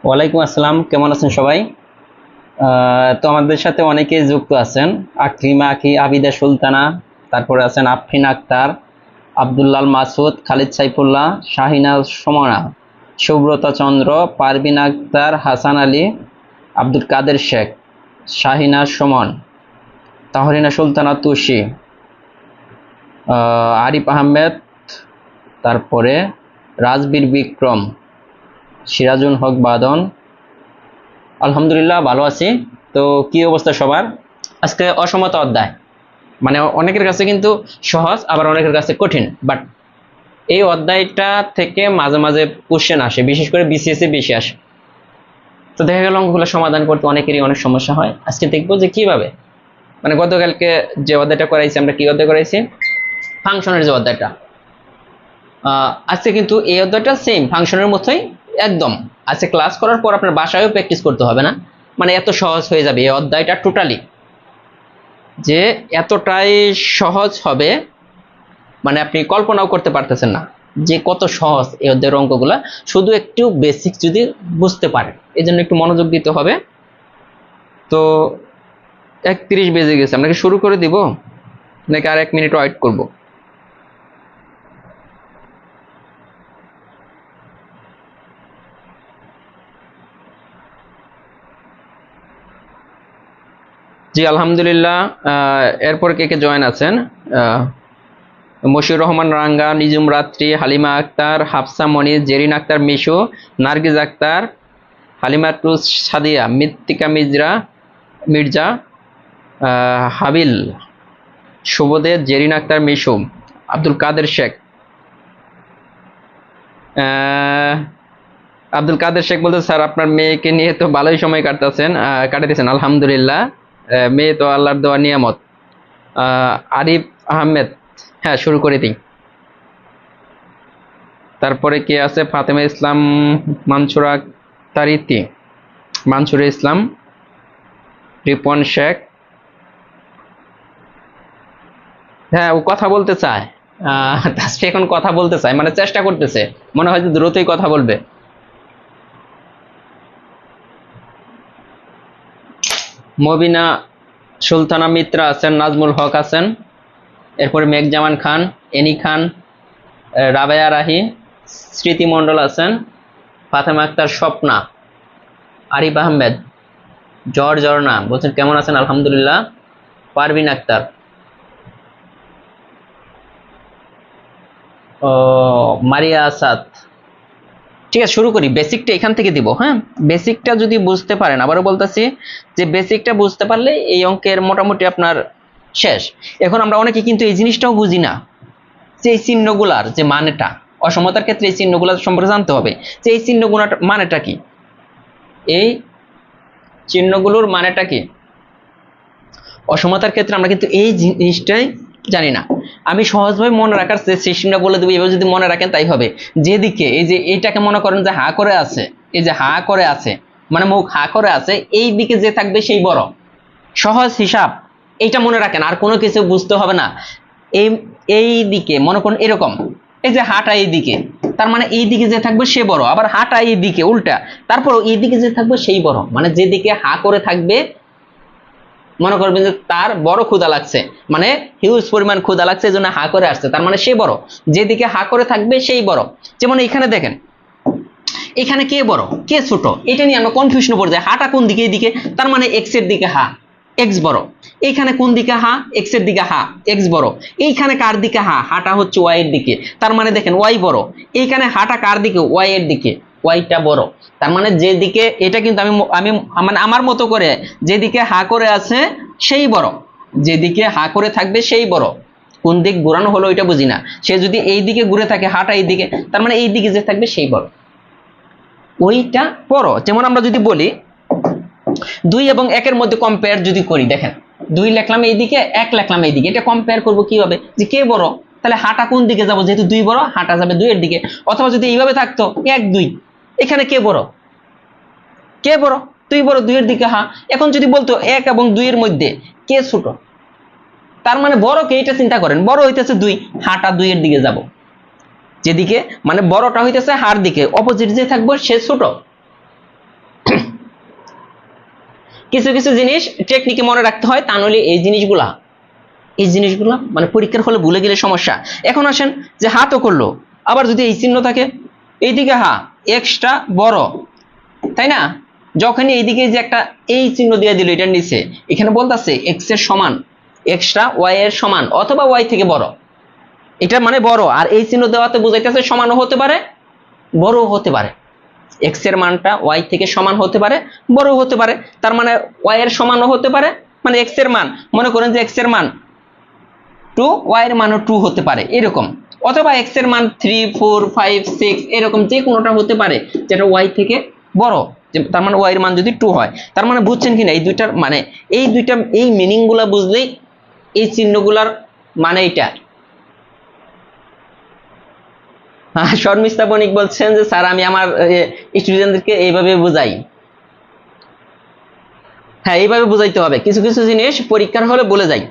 ওয়ালাইকুম আসসালাম, কেমন আছেন সবাই? তো আমাদের সাথে অনেকেই যুক্ত আছেন। আকলিমা আখি, আবিদা সুলতানা, তারপরে আছেন আফরিন আক্তার, আব্দুল্লাল মাসুদ, খালিদ সাইফুল্লাহ, শাহিনা সুমনা, সুব্রতা চন্দ্র, পারভিন আক্তার, হাসান আলী, আব্দুল কাদের শেখ, শাহিনা সুমন, তাহরিনা সুলতানা তুষি, আরিফ আহমেদ, তারপরে রাজবীর বিক্রম, সিরাজুল হক বাদন। আলহামদুলিল্লাহ ভালো আছি। তো কি অবস্থা সবার? আজকে অসমতা অধ্যায়, মানে অনেকের কাছে কিন্তু সহজ, আবার অনেকের কাছে কঠিন, বাট এই অধ্যায়টা থেকে মাঝে মাঝে কোশ্চেন আসে, বিশেষ করে বিসিএস বেশি আসে। তো দেখা গেল অঙ্কগুলো সমাধান করতে অনেকেরই অনেক সমস্যা হয়। আজকে দেখবো যে কিভাবে, মানে গতকালকে যে অধ্যায়টা করাইছি, আমরা কি অধ্যায় করাইছি? ফাংশনের যে অধ্যায়টা। আজকে কিন্তু এই অধ্যায়টা সেম ফাংশনের মতোই একদম। আজকে ক্লাস করার পর আপনার বাসায়ও প্র্যাকটিস করতে হবে না, মানে এত সহজ হয়ে যাবে এই অধ্যায়টা টোটালি, যে এতটাই সহজ হবে, মানে আপনি কল্পনাও করতে পারতেছেন না যে কত সহজ এই অধ্যায়ের অঙ্কগুলা, শুধু একটু বেসিক যদি বুঝতে পারেন। এই জন্য একটু মনোযোগ দিতে হবে। তো 31 বেজে গেছে, আমরা কি শুরু করে দিব নাকি আর 1 মিনিট ওয়েট করব? জি আলহামদুলিল্লাহ। এরপর কে কে জয়েন আছেন? মশিউর রহমান রাঙ্গা, নিজুম রাত্রি, হালিমা আক্তার, হাফসা মনির, জেরিন আক্তার মিশু, নার্গিজ আক্তার, হালিমাতুস সাদিয়া, মৃত্তিকা মির্জা, হাবিল, শুভদেব, জেরিন আক্তার মিশু, আব্দুল কাদের শেখ। আব্দুল কাদের শেখ বলতে, স্যার আপনার মেয়েকে নিয়ে তো ভালোই সময় কাটাতেছেন। আলহামদুলিল্লাহ, মেয়ে তো আল্লাহর দেওয়া নিয়ামত। আরিফ আহমেদ, হ্যাঁ শুরু করে দিই। তারপরে কে আছে? ফাতেমা ইসলাম, মানসুরা তারিতি, মানসুরা ইসলাম, রিপন শেখ। হ্যাঁ ও কথা বলতে চায়, তাসফি এখন কথা বলতে চায়, মানে চেষ্টা করতেছে, মনে হয় যে দ্রুতই কথা বলবে। মবিনা সুলতানা মিত্রা আছেন, নাজমুল হক আছেন, এরপরে মেঘজামান খান, এনি খান, রাবেয়া রাহি, স্মৃতি মণ্ডল আছেন, ফাতেমা আক্তার স্বপ্না, আরিফ আহমেদ, ঝর্ণা বলছেন কেমন আছেন? আলহামদুলিল্লাহ। পারভিন আক্তার, ও মারিয়া আসাদ। ঠিক আছে, শুরু করি। বেসিকটা এখান থেকে দিব। হ্যাঁ, বেসিকটা যদি বুঝতে পারেন, আবারও বলতেছি যে বেসিকটা বুঝতে পারলে এই অঙ্কের মোটামুটি আপনার শেষ। এখন আমরা অনেকে কিন্তু এই জিনিসটাও বুঝি না যে এই চিহ্নগুলার যে মানেটা, অসমতার ক্ষেত্রে এই চিহ্নগুলার সম্পর্কে জানতে হবে যে এই চিহ্নগুলোর মানেটা কি, এই চিহ্নগুলোর মানেটা কি। অসমতার ক্ষেত্রে আমরা কিন্তু এই জিনিসটাই জানি না। আমি সহজভাবে মনে রাখার সিস্টেমটা বলে দেবো, এবার যদি মনে রাখেন তাই হবে। যেদিকে এই যে এইটাকে মনে করেন যে হা করে আছে, এই যে হা করে আছে, মানে মুখ হা করে আছে, এই দিকে যে থাকবে সেই বড়। সহজ হিসাব, এইটা মনে রাখেন, আর কোনো কিছু বুঝতে হবে না। এই দিকে মনে করেন এরকম, এই যে হাটা এই দিকে, তার মানে এই দিকে যে থাকবে সে বড়, আবার হাটা এই দিকে উল্টা, তারপর এই দিকে যে থাকবে সেই বড়। মানে যেদিকে হা করে থাকবে মনে করবেন যে তার বড় ক্ষুধা লাগছে, মানে হিউজ পরিমাণ ক্ষুধা লাগছে, এই জন্য হা করে আসছে, তার মানে সে বড়। যেদিকে হা করে থাকবে সেই বড়। যেমন এখানে দেখেন, এখানে কে বড় কে ছোট, এটা নিয়ে আমরা কনফিউশন পড়ে যাই। হাটা কোন দিকে? এইদিকে, তার মানে এক্স এর দিকে হা, এক্স বড়। এইখানে কোন দিকে হা? এক্স এর দিকে হা, এক্স বড়। এইখানে কার দিকে হা? হাটা হচ্ছে ওয়াই এর দিকে, তার মানে দেখেন ওয়াই বড়। এইখানে হাটা কার দিকে? ওয়াই এর দিকে, ওয়াইটা বড়। তার মানে যেদিকে, এটা কিন্তু আমি আমি মানে আমার মতো করে, যেদিকে হা করে আছে সেই বড়, যেদিকে হা করে থাকবে সেই বড়। কোন দিক ঘোরানো হলো এটা বুঝি না। সে যদি এই দিকে ঘুরে থাকে, হাটা এই দিকে, তার মানে এই দিকে যে থাকবে সেই বড়, ওইটা বড়। যেমন আমরা যদি বলি 2 এবং 1 এর মধ্যে কম্পেয়ার যদি করি, দেখেন 2 লিখলাম এইদিকে, 1 লিখলাম এইদিকে, এটা কম্পেয়ার করব কিভাবে? যে কে বড়, তাহলে হাটা কোন দিকে যাব? যেহেতু 2 বড়, হাটা যাবে 2 এর দিকে। অথবা যদি এইভাবে থাকতো 1 2, এখানে কে বড়? কে বড়? 2 বড়, 2 এর দিকে হা। এখন যদি বলতো 1 এবং 2 এর মধ্যে কে ছোট, তার মানে বড় কে, এটা চিন্তা করেন। বড় হইতেছে 2, হাটা 2 এর দিকে যাব। যেদিকে মানে বড়টা হইতেছে হার দিকে, অপোজিট যে থাকবে সে ছোট। কিছু কিছু জিনিস টেকনিকে মনে রাখতে হয়, তা নইলে এই জিনিসগুলা মানে পরীক্ষার হলে ভুলে গেলে সমস্যা। এখন আসেন যে হা তো করলো, আবার যদি এই চিহ্ন থাকে এইদিকে হা এক্সট্রা বড়, তাই না? যখনই এইদিকে যে একটা এই চিহ্ন দিয়ে দিল এটার নিচে, এখানে বলতেছে এক্স এর সমান, এক্সট্রা ওয়াই এর সমান অথবা ওয়াই থেকে বড়, এটা মানে বড়। আর এই চিহ্ন দেওয়াতে বোঝাইতেছে সমানও হতে পারে বড়ও হতে পারে, এক্স এর মানটা ওয়াই থেকে সমান হতে পারে বড়ও হতে পারে, তার মানে ওয়াই এর সমানও হতে পারে, মানে এক্স এর মান মনে করেন যে এক্স এর মান 2, ওয়াই এর মানও 2 হতে পারে এরকম, অথবা এক্স এর মান 3, 4, 5, 6 এরকম যে কোনোটা হতে পারে যেটা ওয়াই থেকে বড়, তার মানে ওয়াই এর মান যদি 2 হয়। তার মানে বুঝছেন কিনা এই দুইটার মানে এই মিনিং গুলা বুঝলেই এই চিহ্নগুলার মানে এটা। শর্মিষ্ঠা বণিক বলছেন যে স্যার আমি আমার স্টুডেন্টদেরকে এইভাবে বুঝাই। হ্যাঁ, এইভাবে বুঝাইতে হবে, কিছু কিছু জিনিস পরীক্ষার হলে বলে যাই।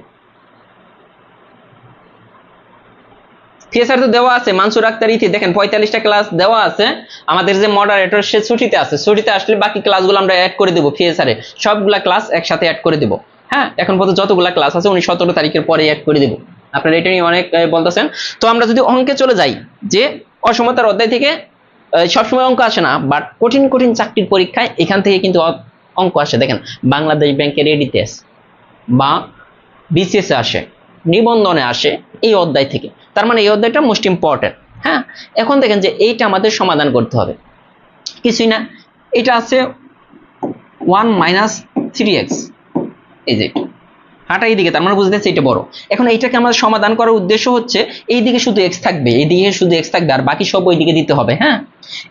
ফিচার তো দেওয়া আছে, মানসুর আক্তার ইতি দেখেন 45টা ক্লাস দেওয়া আছে। আমাদের যে মডারেটর সে ছুটিতে আছে, ছুটিতে আসলে বাকি ক্লাসগুলো আমরা অ্যাড করে দেবো ফিচারে, সবগুলা ক্লাস একসাথে অ্যাড করে দেবো। হ্যাঁ, এখন পর্যন্ত যতগুলা ক্লাস আছে উনি 17 তারিখের পরে অ্যাড করে দেবো। আপনারা এটা নিয়ে অনেক বলতেছেন। তো আমরা যদি অঙ্কে চলে যাই, যে অসমতার অধ্যায় থেকে সবসময় অঙ্ক আসে না, বাট কঠিন কঠিন চাকরির পরীক্ষায় এখান থেকে কিন্তু অঙ্ক আসে। দেখেন বাংলাদেশ ব্যাংকের এডিটেস বা বিসিএস আসে, নিবন্ধনে আসে এই অধ্যায় থেকে, তার মানে এই অধ্যায়টা মোস্ট ইম্পর্টেন্ট। হ্যাঁ, এখন দেখেন যে এইটা আমাদের সমাধান করতে হবে, কিছুই না, এটা আছে 1 - 3x, এই যে হাঁটা এইদিকে, তার মানে বুঝতে এটা বড়। এখন এইটাকে আমাদের সমাধান করার উদ্দেশ্য হচ্ছে এইদিকে শুধু x থাকবে, এইদিকে শুধু x থাকবে, আর বাকি সব ওইদিকে দিতে হবে। হ্যাঁ,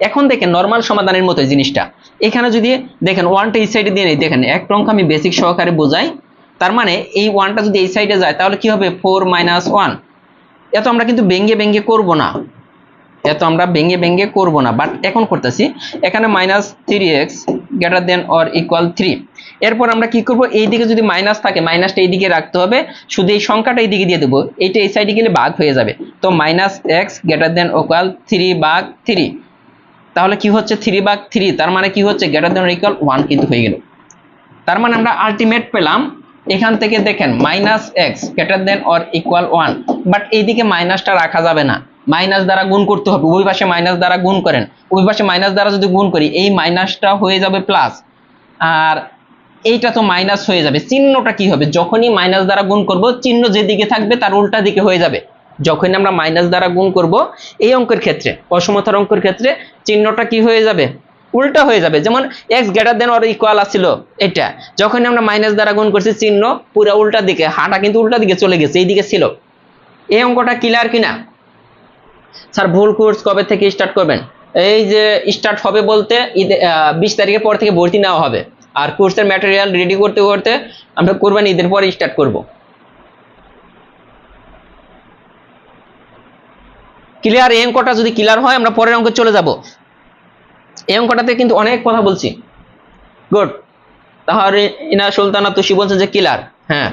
এখন দেখেন নর্মাল সমাধানের মতো জিনিসটা, এখানে যদি দেখেন 1টা এই সাইডে দিয়ে নেই, দেখেন এক অঙ্ক আমি বেসিক সহকারে বোঝাই, তার মানে এই 1টা যদি এই সাইডে যায় তাহলে কি হবে 4 - 1। এত আমরা কিন্তু ভেঙ্গে ভেঙ্গে করব না, বাট এখন করতেছি। এখানে -3x > 3। এরপর আমরা কি করব, এইদিকে যদি মাইনাস থাকে মাইনাসটা এইদিকে রাখতে হবে, শুধু এই সংখ্যাটা এইদিকে দিয়ে দেবো, এইটা এই সাইডে গেলে ভাগ হয়ে যাবে। তো -x > 3/3, তাহলে কি হচ্ছে 3/3, তার মানে কি হচ্ছে > 1 কিন্তু হয়ে গেল। তার মানে আমরা আলটিমেট পেলাম এখান থেকে, দেখেন -x > 1, বাট এইদিকে মাইনাসটা রাখা যাবে না, মাইনাস দ্বারা গুণ করতে হবে, ওই পাশে মাইনাস দ্বারা গুণ করেন, ওই পাশে মাইনাস দ্বারা যদি গুণ করি এই মাইনাসটা হয়ে যাবে প্লাস, আর এইটা তো মাইনাস হয়ে যাবে। চিহ্নটা কি হবে, যখনই মাইনাস দ্বারা গুণ করব চিহ্ন যেদিকে থাকবে তার উল্টা দিকে হয়ে যাবে। যখনই আমরা মাইনাস দ্বারা গুণ করব এই অঙ্কের ক্ষেত্রে, অসমতার অঙ্কের ক্ষেত্রে চিহ্নটা কি হয়ে যাবে, উল্টা হয়ে যাবে। যেমন x > আছিল এটা, যখন আমরা মাইনাস দ্বারা গুণ করছি চিহ্ন পুরো উল্টা দিকে, হাঁটা কিন্তু উল্টা দিকে চলে গেছে, এইদিকে ছিল। এই অঙ্কটা ক্লিয়ার কিনা? স্যার ভুল কোর্স কবে থেকে স্টার্ট করবেন? এই যে স্টার্ট হবে বলতে 20 তারিখের পর থেকে ভর্তি নেওয়া হবে, আর কোর্সের ম্যাটেরিয়াল রেডি করতে করতে আমরা কোরবানি ঈদের পরে স্টার্ট করব। ক্লিয়ার? এই অঙ্কটা যদি ক্লিয়ার হয় আমরা পরের অঙ্কে চলে যাব। এই অঙ্কটাতে কিন্তু অনেক কথা বলছি। গুড, তাহলে ইনা সুলতানা তুষি বলছে যে ক্লিয়ার। হ্যাঁ,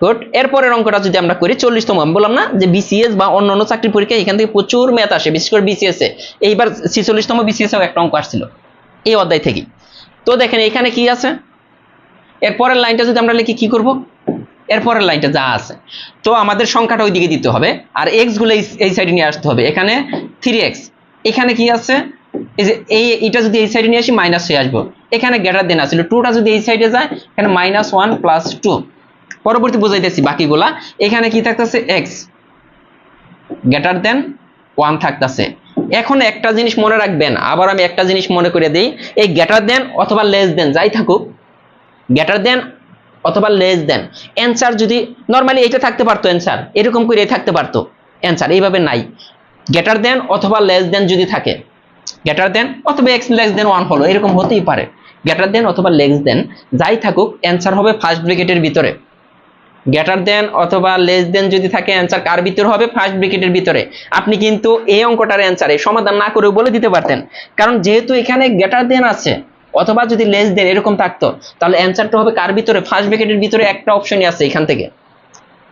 গুড। এরপরের অঙ্কটা যদি আমরা করি 40তম, আমি বললাম না যে বিসিএস বা অন্যান্য চাকরির পরীক্ষা এখান থেকে প্রচুর ম্যাথ আসে, বিশেষ করে বিসিএস এ। এইবার 46তম বিসিএস এও একটা অঙ্ক আসছিল এই অধ্যায় থেকে। তো দেখেন এখানে কি আছে, এরপরের লাইনটা যদি আমরা লিখি কি করব, এরপরের লাইনটা যা আছে তো আমাদের সংখ্যাটা ওইদিকে দিতে হবে, আর এক্স গুলো এই সাইডে নিয়ে আসতে হবে। এখানে 3x, এখানে কি আছে, এই যে এইটা যদি এই সাইডে নিয়ে আসি মাইনাস হয়ে আসবো, এখানে গ্রেটার দেন আছিল, 2টা যদি এই সাইডে যায় এখানে -1 + 2। পরবর্তী বোঝাইতেছি বাকিগুলা। এখানে কি থাকতেছে x > 1 থাকতেছে। এখন একটা জিনিস মনে রাখবেন, আবার আমি একটা জিনিস মনে করে দেই, এই গ্রেটার দেন অথবা লেস দেন যাই থাকুক, গ্রেটার দেন অথবা লেস দেন, অ্যানসার যদি নরমালি এটা থাকতে পারতো, অ্যানসার এরকম করে থাকতে পারতো, অ্যানসার এইভাবে নাই। গ্রেটার দেন অথবা লেস দেন যদি থাকে, গ্রেটার দেন অথবা x < 1 হলো, এরকম হতেই পারে। গ্রেটার দেন অথবা লেস দেন যাই থাকুক অ্যানসার হবে ফার্স্ট ব্র্যাকেটের ভিতরে। গ্রেটার দেন অথবা লেস দেন যদি থাকে অ্যানসার কার ভিতরে হবে, ফার্স্ট ব্র্যাকেটের ভিতরে। আপনি কিন্তু এই অঙ্কটার অ্যানসারে সমাধান না করে বলে দিতে পারতেন, কারণ যেহেতু এখানে গ্রেটার দেন আছে অথবা যদি লেস দেন এরকম থাকতো তাহলে অ্যানসারটা হবে কার ভিতরে, ফার্স্ট ব্র্যাকেটের ভিতরে একটা অপশনই আছে, এখান থেকে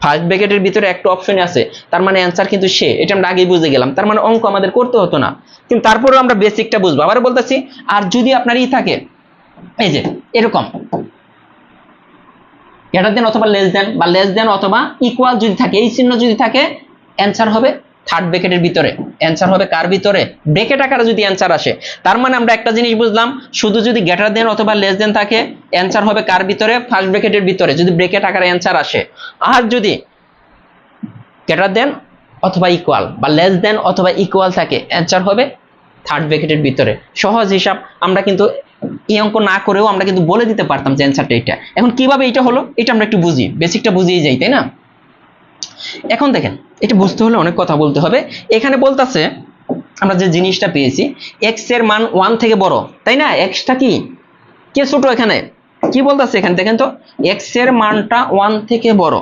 ফার্স্ট ব্র্যাকেটের ভিতরে একটা অপশনই আছে, তার মানে অ্যানসার কিন্তু সে, এটা আমরা আগেই বুঝে গেলাম। তার মানে অঙ্ক আমাদের করতে হতো না, কিন্তু তারপরেও আমরা বেসিকটা বুঝবো। আবার বলতেছি, আর যদি আপনার ই থাকে এই যে এরকম গ্রেটার দেন অথবা লেস দেন বা লেস দেন অথবা ইকুয়াল যদি থাকে, এই চিহ্ন যদি থাকে, অ্যান্সার হবে থার্ড ব্র্যাকেটের ভিতরে। অ্যান্সার হবে কার ভিতরে? ব্র্যাকেট আকারে যদি অ্যান্সার আসে। তার মানে আমরা একটা জিনিস বুঝলাম, শুধু যদি গ্রেটার দেন অথবা লেস দেন থাকে, অ্যান্সার হবে কার ভিতরে? ফার্স্ট ব্র্যাকেটের ভিতরে, যদি ব্র্যাকেট আকারে অ্যান্সার আসে। আর যদি গ্রেটার দেন অথবা ইকুয়াল বা লেস দেন অথবা ইকুয়াল থাকে, অ্যান্সার হবে থার্ড ব্র্যাকেটের ভিতরে। সহজ হিসাব। আমরা কিন্তু এই অঙ্ক না করেও আমরা কিন্তু বলে দিতে পারতাম যে অ্যান্সারটা এটা। এখন কিভাবে এটা হলো এটা আমরা একটু বুঝি, বেসিকটা বুঝিয়ে যাই, তাই না? এখন দেখেন, এটা বুঝতে হলে অনেক কথা বলতে হবে। এখানে বলতেছে আমরা যে জিনিসটা পেয়েছি, এক্স এর মান 1 থেকে বড়, তাই না? এক্সটা কি কে ছোট? এখানে কি বলতেছে? এখানে দেখেন তো, এক্স এর মানটা 1 থেকে বড়।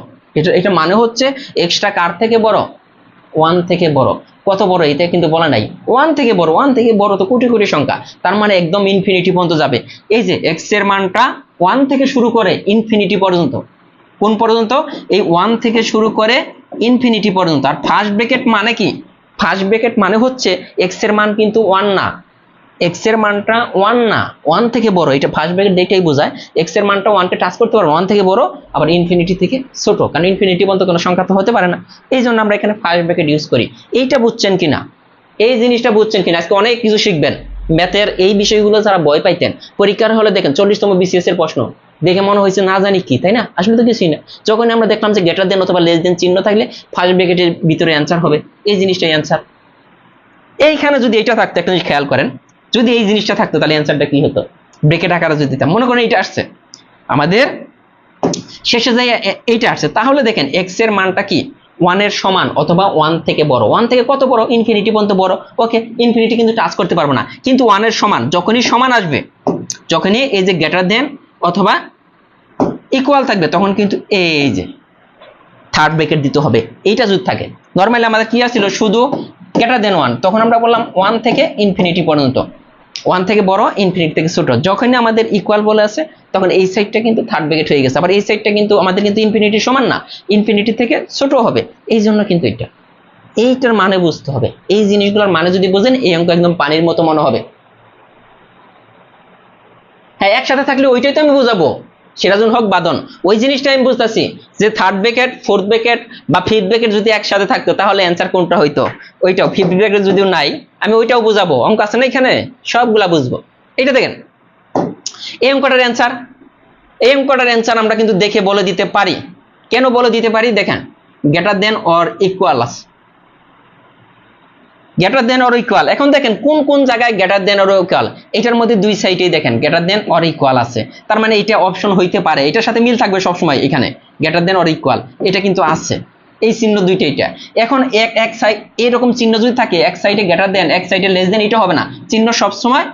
এটা মানে হচ্ছে এক্সটা কার থেকে বড়? 1 থেকে বড়। কত বড় এটা কিন্তু বলা নাই। 1 থেকে বড়, 1 থেকে বড় তো কোটি কোটি সংখ্যা, তার মানে একদম ইনফিনিটি পর্যন্ত যাবে। এই যে এক্স এর মানটা 1 থেকে শুরু করে ইনফিনিটি পর্যন্ত। কোন পর্যন্ত? এই 1 থেকে শুরু করে ইনফিনিটি পর্যন্ত। আর ফার্স্ট ব্র্যাকেট মানে কি? ফার্স্ট ব্র্যাকেট মানে হচ্ছে এক্স এর মান কিন্তু 1 না, এক্স এর মানটা 1 না, 1 থেকে বড়। এটা ফার্স্ট ব্র্যাকেট এটাই বোঝায়, এক্স এর মানটা 1 কে টাচ করতে পারবে, 1 থেকে বড়, আবার ইনফিনিটি থেকে ছোট, কারণ ইনফিনিটি বলতে কোনো সংখ্যা তো হতে পারে না। এই জন্য আমরা এখানে ফার্স্ট ব্র্যাকেট ইউজ করি। এইটা বুঝছেন কিনা? এই জিনিসটা বুঝছেন কিনা? আজকে অনেক কিছু শিখবেন ম্যাথের। এই বিষয়গুলো যারা ভয় পাইতেন পরীক্ষার হলে দেখেন 40তম বিসিএস এর প্রশ্ন দেখে মনে হয়েছে না জানি কি, তাই না? আসলে তো কিছুই না। যখন আমরা দেখলাম যে গ্রেটার দেন অথবা লেস দেন চিহ্ন থাকলে ফার্স্ট ব্র্যাকেটের ভিতরে অ্যান্সার হবে, এই জিনিসটাই অ্যান্সার। এইখানে যদি এটা থাকতো, একটা জিনিস খেয়াল করেন, যদি এই জিনিসটা থাকতো তাহলে অ্যান্সারটা কি হতো? ব্র্যাকেট আকারে যদি দিতাম, মনে করেন এইটা আসছে আমাদের শেষে যাই, এইটা আসছে, তাহলে দেখেন এক্স এর মানটা কি 1 এর সমান অথবা 1 থেকে বড়। 1 থেকে কত বড়? ইনফিনিটি পর্যন্ত বড়। ওকে, ইনফিনিটি কিন্তু টাচ করতে পারবো না, কিন্তু 1 এর সমান। যখনই সমান আসবে, যখনই এই যে গ্রেটার দেন অথবা ইকুয়াল থাকবে, তখন কিন্তু এই যে থার্ড ব্র্যাকেট দিতে হবে। এইটা যদি থাকে, নরমালি আমাদের কি আসছিল? শুধু গ্রেটার দেন 1, তখন আমরা বললাম 1 থেকে ইনফিনিটি পর্যন্ত, 1 থেকে বড়, ইনফিনিটি থেকে ছোট। যখনই আমাদের ইকুয়াল বলে আছে, তখন এই সাইডটা কিন্তু থার্ড ব্র্যাকেট হয়ে গেছে। আবার এই সাইডটা কিন্তু আমাদের কিন্তু ইনফিনিটির সমান না, ইনফিনিটি থেকে ছোট হবে। এই জন্য কিন্তু এইটার মানে বুঝতে হবে। এই জিনিসগুলোর মানে যদি বোঝেন, এই অঙ্ক একদম পানির মতো মনে হবে। হ্যাঁ, একসাথে থাকলে ওইটাই তো আমি বুঝাবো, সিরাজুল হক বাদন। ওই জিনিসটা আমি বুঝতেছি যে থার্ড ব্র্যাকেট, ফোর্থ ব্র্যাকেট বা ফিফথ ব্র্যাকেট যদি একসাথে থাকতো তাহলে অ্যান্সার কোনটা হইতো? ওইটাও। ফিফথ ব্র্যাকেট যদিও নাই, আমি ওইটাও বুঝাবো। অঙ্ক আছে না এখানে, সবগুলা বুঝবো। এইটা দেখেন, এই অঙ্কটার অ্যান্সার, এই অঙ্কটার অ্যান্সার আমরা কিন্তু দেখে বলে দিতে পারি। কেন বলে দিতে পারি? দেখেন, গ্রেটার দেন অর ইকুয়াল আছে, গ্রেটার দেন অর ইকুয়াল। এখন দেখেন কোন কোন জায়গায় গ্রেটার দেন অর ইকুয়াল। এটার মধ্যে দুই সাইডেই দেখেন গ্রেটার দেন অর ইকুয়াল আছে, তার মানে এটা অপশন হইতে পারে, এটার সাথে মিল থাকবে সবসময়। এখানে গ্রেটার দেন অর ইকুয়াল, এটা কিন্তু আছে, এই চিহ্ন দুইটা। এটা এখন এক সাইড এরকম চিহ্ন যদি থাকে, এক সাইডে গ্রেটার দেন, এক সাইডে লেস দেন, এটা হবে না। চিহ্ন সবসময়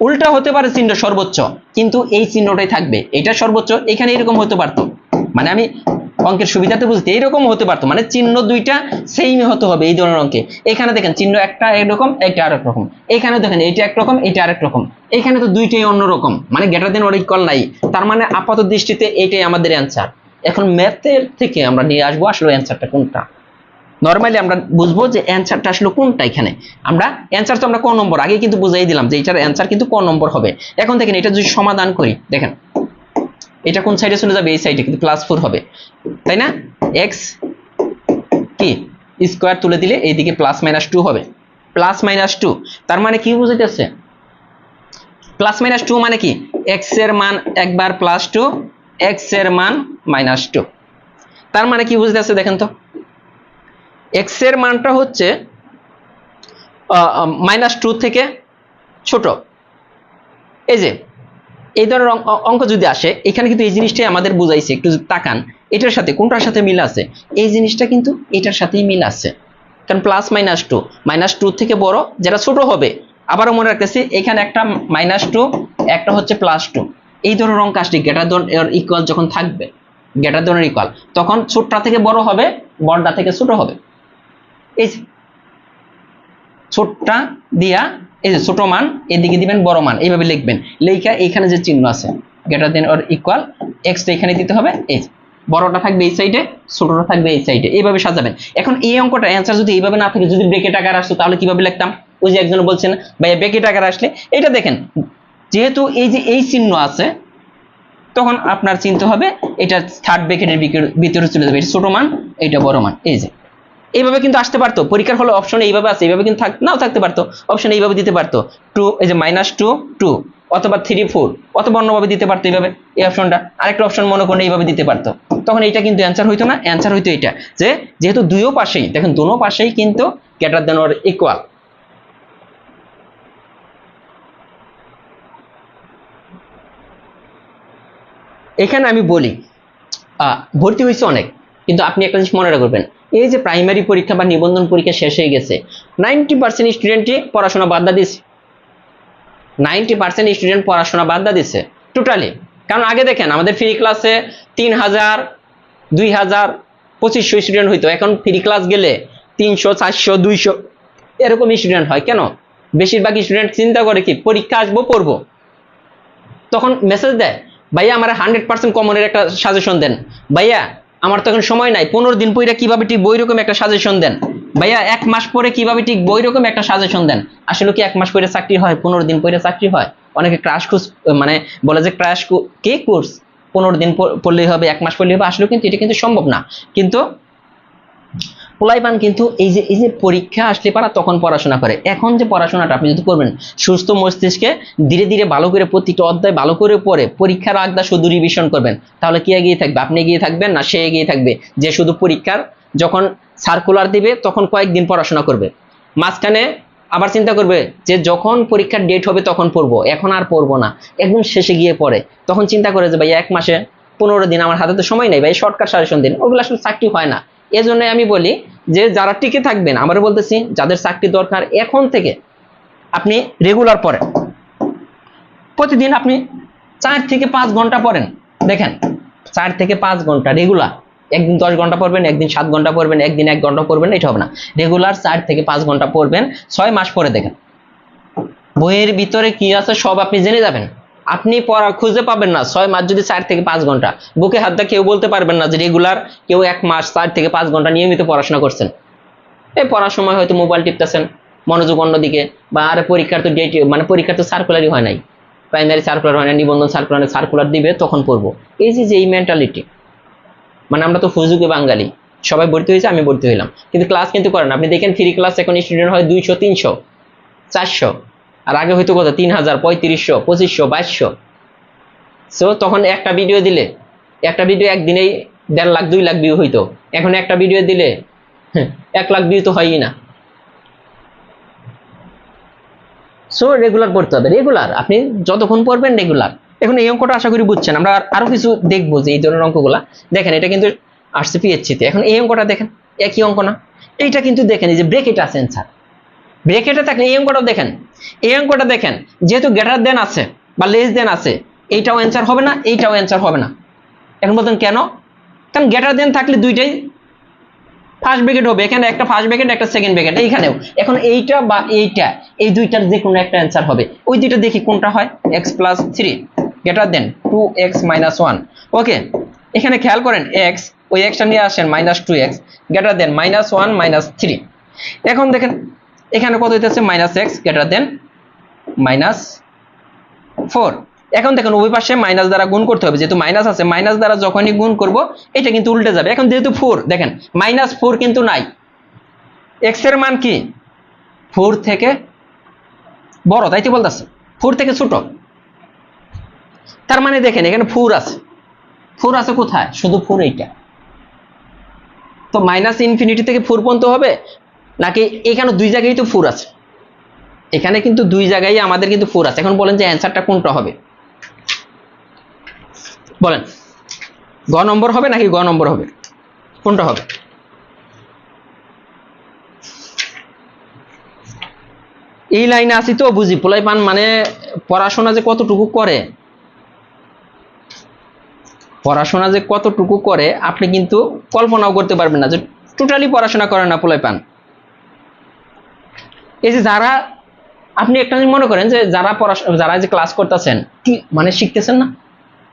উল্টা হতে পারে, চিহ্ন সর্বোচ্চ, কিন্তু এই চিহ্নটাই থাকবে, এটা সর্বোচ্চ। এখানে এরকম হতে পারতো, মানে আমি অঙ্কের সুবিধাতে বুঝতে, এইরকম হতে পারতো, মানে চিহ্ন দুইটা সেমই হতে হবে এই ধরনের অঙ্কে। এখানে দেখেন চিহ্ন একটা এরকম, একটা আরেক রকম। এখানে দেখেন এটা একরকম, এটা আরেক রকম। এখানে তো দুইটাই অন্যরকম, মানে গ্রেটার দেন অর ইকুয়াল নাই। তার মানে আপাত দৃষ্টিতে এইটাই আমাদের অ্যান্সার। এখন ম্যাথের থেকে আমরা নিয়ে আসবো আসলে অ্যান্সারটা কোনটা। নরমালি আমরা বুঝবো যে অ্যান্সারটা আসলে কোনটা। এখানে আমরা অ্যান্সার তো আমরা ক নম্বর আগে কিন্তু বুঝাই দিলাম যে এটার অ্যান্সার কিন্তু ক নম্বর হবে। এখন দেখেন এটা যদি সমাধান করি, দেখেন এটা কোন সাইডে চলে যাবে? এই সাইডে, কিন্তু +4 হবে, তাই না? এক্স কি স্কোয়ার তুলে দিলে এইদিকে +-2 হবে, +-2। তার মানে কি বুঝাইতেছে? +-2 মানে কি? এক্স এর মান একবার +2, এক্স এর মান -2। তার মানে কি বুঝাইতেছে দেখেন তো, এক্স এর মানটা হচ্ছে -2 থেকে ছোট। এই যে এই ধরনের অঙ্ক যদি আসে, এখানে কিন্তু এই জিনিসটাই আমাদের বুঝাইছে। একটু তাকান, এটার সাথে কোনটার সাথে মিল আছে? এই জিনিসটা কিন্তু এটার সাথেই মিল আছে, কারণ +-2, -2 থেকে বড় যেটা ছোট হবে। আবারও মনে রাখতেছি, এখানে একটা -2, একটা হচ্ছে +2। এই ধরনের অঙ্ক আসলে গ্রেটার দেন অর ইকুয়াল যখন থাকবে, গ্রেটার দেন অর ইকুয়াল, তখন ছোটটা থেকে বড় হবে, বড়টা থেকে ছোট হবে। এই ছোটটা দিয়া এই যে ছোট মান এদিকে দিবেন, বড় মান এইভাবে লিখবেন। লেখা এখানে যে চিহ্ন আছে greater than or equal, extra এখানে দিতে হবে। এই বড়টা থাকবে এই সাইডে, ছোটটা থাকবে এই সাইডে, এইভাবে সাজাবেন। এখন এই অঙ্কটা অ্যান্সার যদি এইভাবে না থাকে, যদি ব্র্যাকেট আকার আসতো, তাহলে কিভাবে লিখতাম? ওই যে একজন বলছেন ভাইয়া ব্র্যাকেট আকার আসলে, এটা দেখেন যেহেতু এই যে এই চিহ্ন আছে, তখন আপনার চিন্তা হবে এটা থার্ড ব্র্যাকেটের ভিতরে চলে যাবে, এটা ছোট মান এটা বড় মান। এই যে এইভাবে কিন্তু আসতে পারতো, পরীক্ষার হলে অপশন এইভাবে আছে, এইভাবে কিন্তু নাও থাকতে পারতো, অপশন এইভাবে দিতে পারতো 2, এই যে -2 2 অথবা 3 4 অথবা অন্যভাবে দিতে পারতো এইভাবে, এই অপশনটা। আরেকটা অপশন মনে করেন এইভাবে দিতে পারতো, তখন এইটা কিন্তু অ্যান্সার হইতো না, অ্যান্সার হইতো এটা যে যেহেতু দুইও পাশেই দেখেন দোনো পাশেই কিন্তু গ্রেটার দেন অর ইকুয়াল। এখানে আমি বলি ভর্তি হয়েছে অনেক, কিন্তু আপনি একটা জিনিস মনে রাখবেন, এই যে প্রাইমারি পরীক্ষা বা নিবন্ধন পরীক্ষা শেষ হয়ে গেছে, 90% স্টুডেন্টই পড়াশোনা বাদ দিচ্ছে, 90% স্টুডেন্ট পড়াশোনা বাদ দিচ্ছে টোটালি। কারণ আগে দেখেন আমাদের ফ্রি ক্লাসে 3000 2000 2500 স্টুডেন্ট হইতো, এখন ফ্রি ক্লাস গেলে 300 400 200 এরকম স্টুডেন্ট হয়। কেন? বেশিরভাগ স্টুডেন্ট চিন্তা করে কি পরীক্ষা আসবো পড়বো, তখন মেসেজ দেয় ভাইয়া আমার 100% কমনের একটা সাজেশন দেন, ভাইয়া আমার তো এখন সময় নাই, 15 দিন পরে কিভাবে টিকবো ওইরকম একটা সাজেশন দেন, ভাইয়া 1 মাস পরে কিভাবে টিকবো ওইরকম একটা সাজেশন দেন। আসলে কি 1 মাস পরে চাকরি হয়? 15 দিন পরে চাকরি হয়? অনেকে ক্রাশ কোর্স মানে বলে যে ক্রাশ কি কোর্স 15 দিন পড়লেই হবে, 1 মাস পড়লেই হবে, আসলে কিন্তু এটা কিন্তু সম্ভব না। কিন্তু পোলাইপান কিন্তু এই যে পরীক্ষা আসলে পারা তখন পড়াশোনা করে। এখন যে পড়াশোনাটা আপনি যদি করবেন সুস্থ মস্তিষ্কে ধীরে ধীরে ভালো করে প্রতিটা অধ্যায় ভালো করে পড়ে পরীক্ষার আগদা শুধু রিভিশন করবেন, তাহলে কি এগিয়ে থাকবে? আপনি এগিয়ে থাকবেন না সে এগিয়ে থাকবে? যে শুধু পরীক্ষার যখন সার্কুলার দিবে তখন কয়েকদিন পড়াশোনা করবে, মাঝখানে আবার চিন্তা করবে যে যখন পরীক্ষার ডেট হবে তখন পড়বো, এখন আর পড়বো না, একদম শেষে গিয়ে পড়ে, তখন চিন্তা করে যে ভাই 1 মাসে 15 দিন আমার হাতে তো সময় নেই ভাই, শর্টকাট সাজেশন দিন, ওগুলো আসলে চাকরি হয় না। এজন্য আমি বলি যে যারা টিকে থাকবেন, আমরা বলতেছি যাদের চাকরি দরকার এখন থেকে আপনি রেগুলার পড়েন, প্রতিদিন আপনি 4 থেকে 5 ঘন্টা পড়েন। দেখেন 4 থেকে 5 ঘন্টা রেগুলার, একদিন 10 ঘন্টা পড়বেন, একদিন 7 ঘন্টা পড়বেন, একদিন 1 ঘন্টা পড়বেন, এটা হবে না। রেগুলার 4 থেকে 5 ঘন্টা পড়বেন, 6 মাস পরে দেখেন বইয়ের ভিতরে কি আছে সব আপনি জেনে যাবেন। আপনি পড়া খুঁজে পাবেন না 6 মাস যদি 4 থেকে 5 ঘন্টা, বুকে হাত দিয়ে কেউ বলতে পারবেন না যে রেগুলার কেউ 1 মাস 4 থেকে 5 ঘন্টা নিয়মিত পড়াশোনা করছেন। এই পড়ার সময় হয়তো মোবাইল টিপতেছেন, মনোযোগ অন্যদিকে, বা আরে পরীক্ষার তো ডেট মানে পরীক্ষার তো সার্কুলারই হয় নাই, প্রাইমারি সার্কুলার হয় না, নিবন্ধন সার্কুলার দিবে তখন পড়বো। এই যে এই মেন্টালিটি, মানে আমরা তো ফুজুকে বাঙালি, সবাই ভর্তি হয়েছে আমি ভর্তি হইলাম, কিন্তু ক্লাস কিন্তু করেন। আপনি দেখেন ফ্রি ক্লাস এখন স্টুডেন্ট হয় 200 300 400, আর আগে হয়তো কত 3000 3500 2500 2200। সো তখন একটা ভিডিও দিলে, একটা ভিডিও একদিনেই 1.5 লাখ 2 লাখ ভিউ হইতো, এখন একটা ভিডিও দিলে 1 লাখ ভিউ তো হয়ই না। সো রেগুলার পড়তে হবে, রেগুলার আপনি যতক্ষণ পড়বেন রেগুলার। এখন এই অঙ্কটা আশা করি বুঝছেন, আমরা আরো কিছু দেখবো যে এই ধরনের অঙ্কগুলা। দেখেন এটা কিন্তু আসছে পিএইচসিতে, এখন এই অঙ্কটা দেখেন একই অঙ্ক না, এইটা কিন্তু দেখেন এই যে ব্রেকেট আছে অ্যান্সার, ব্রেকেটে থাকলে এই অঙ্কটাও দেখেন, এই অঙ্কটা দেখেন যেহেতু গ্রেটার দেন আছে বা লেস দেন আছে, এইটাও অ্যান্সার হবে না, এইটাও অ্যান্সার হবে না। এখন বলতেন কেন? কারণ গ্রেটার দেন থাকলে দুইটাই ফার্স্ট ব্র্যাকেট হবে, এখানে একটা ফার্স্ট ব্র্যাকেট একটা সেকেন্ড ব্র্যাকেট এইখানেও। এখন এইটা বা এইটা এই দুইটার যে কোনো একটা অ্যান্সার হবে, ওই দুইটা দেখি কোনটা হয়। x + 3 greater than 2x - 1। ওকে, এখানে খেয়াল করেন x, ওই xটা নিয়ে আসেন -2x গ্রেটার দেন -1 - 3। এখন দেখেন এখানে কত হইতেছে -x গ্রেটার দেন -4। এখন দেখেন ওই পাশে মাইনাস দ্বারা গুণ করতে হবে, যেহেতু মাইনাস আছে, মাইনাস দ্বারা যখনই গুণ করব এটা কিন্তু উল্টে যাবে। এখন যেহেতু 4 দেখেন -4 কিন্তু নাই, x এর মান কি 4 থেকে বড়, তাই তো বলতেছে 4 থেকে ছোট। তার মানে দেখেন এখানে 4 আছে, 4 আছে কোথায়? শুধু 4 এইটা। তো -∞ থেকে 4 পর্যন্ত হবে নাকি এখানে দুই জায়গায় তো 4 আছে, এখানে কিন্তু দুই জায়গায় আমাদের কিন্তু 4 আছে। এখন বলেন যে অ্যান্সারটা কোনটা হবে? বলেন গ নম্বর হবে নাকি গ নম্বর হবে, কোনটা হবে? এই লাইনে আসি তো বুঝি পোলাইপান মানে পড়াশোনা যে কতটুকু করে, পড়াশোনা যে কতটুকু করে আপনি কিন্তু কল্পনাও করতে পারবেন না, যে টোটালি পড়াশোনা করে না পোলাইপান। এই যে যারা আপনি একটা মনে করেন যে যারা যে ক্লাস করতেছেন কি মানে শিখতেছেন না,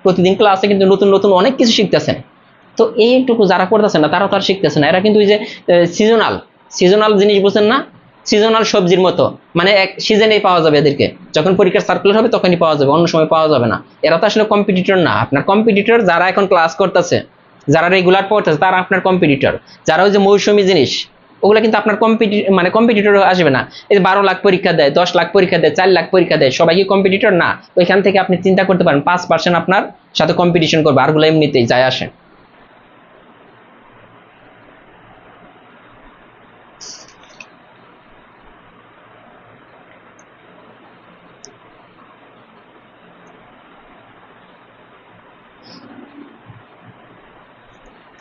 প্রতিদিন ক্লাসে কিন্তু নতুন নতুন অনেক কিছু শিখতেছেন, তো এইটুকু যারা করতেছেন না তারা তো আর শিখতেছে না। এরা কিন্তু ওই যে সিজনাল জিনিস বুঝেন না, সিজনাল সবজির মতো, মানে এক সিজনেই পাওয়া যাবে এদেরকে, যখন পরীক্ষার সার্কুলার হবে তখনই পাওয়া যাবে, অন্য সময় পাওয়া যাবে না। এরা তো আসলে কম্পিটিটর না। আপনার কম্পিটিটর যারা এখন ক্লাস করতেছে, যারা রেগুলার পড়তেছে, তারা আপনার কম্পিটিটর। যারা ওই যে মৌসুমী জিনিস, ওগুলো কিন্তু আপনার কম্পিটিটর আসবে না। এই 12 লাখ পরীক্ষা দেয়, 10 লাখ পরীক্ষা দেয়, 4 লাখ পরীক্ষা দেয়, সবাই কি কম্পিটিটর না? ওইখান থেকে আপনি চিন্তা করতে পারেন 5% আপনার সাথে কম্পিটিশন করবে, আরগুলো এমনিতেই যায় আসে।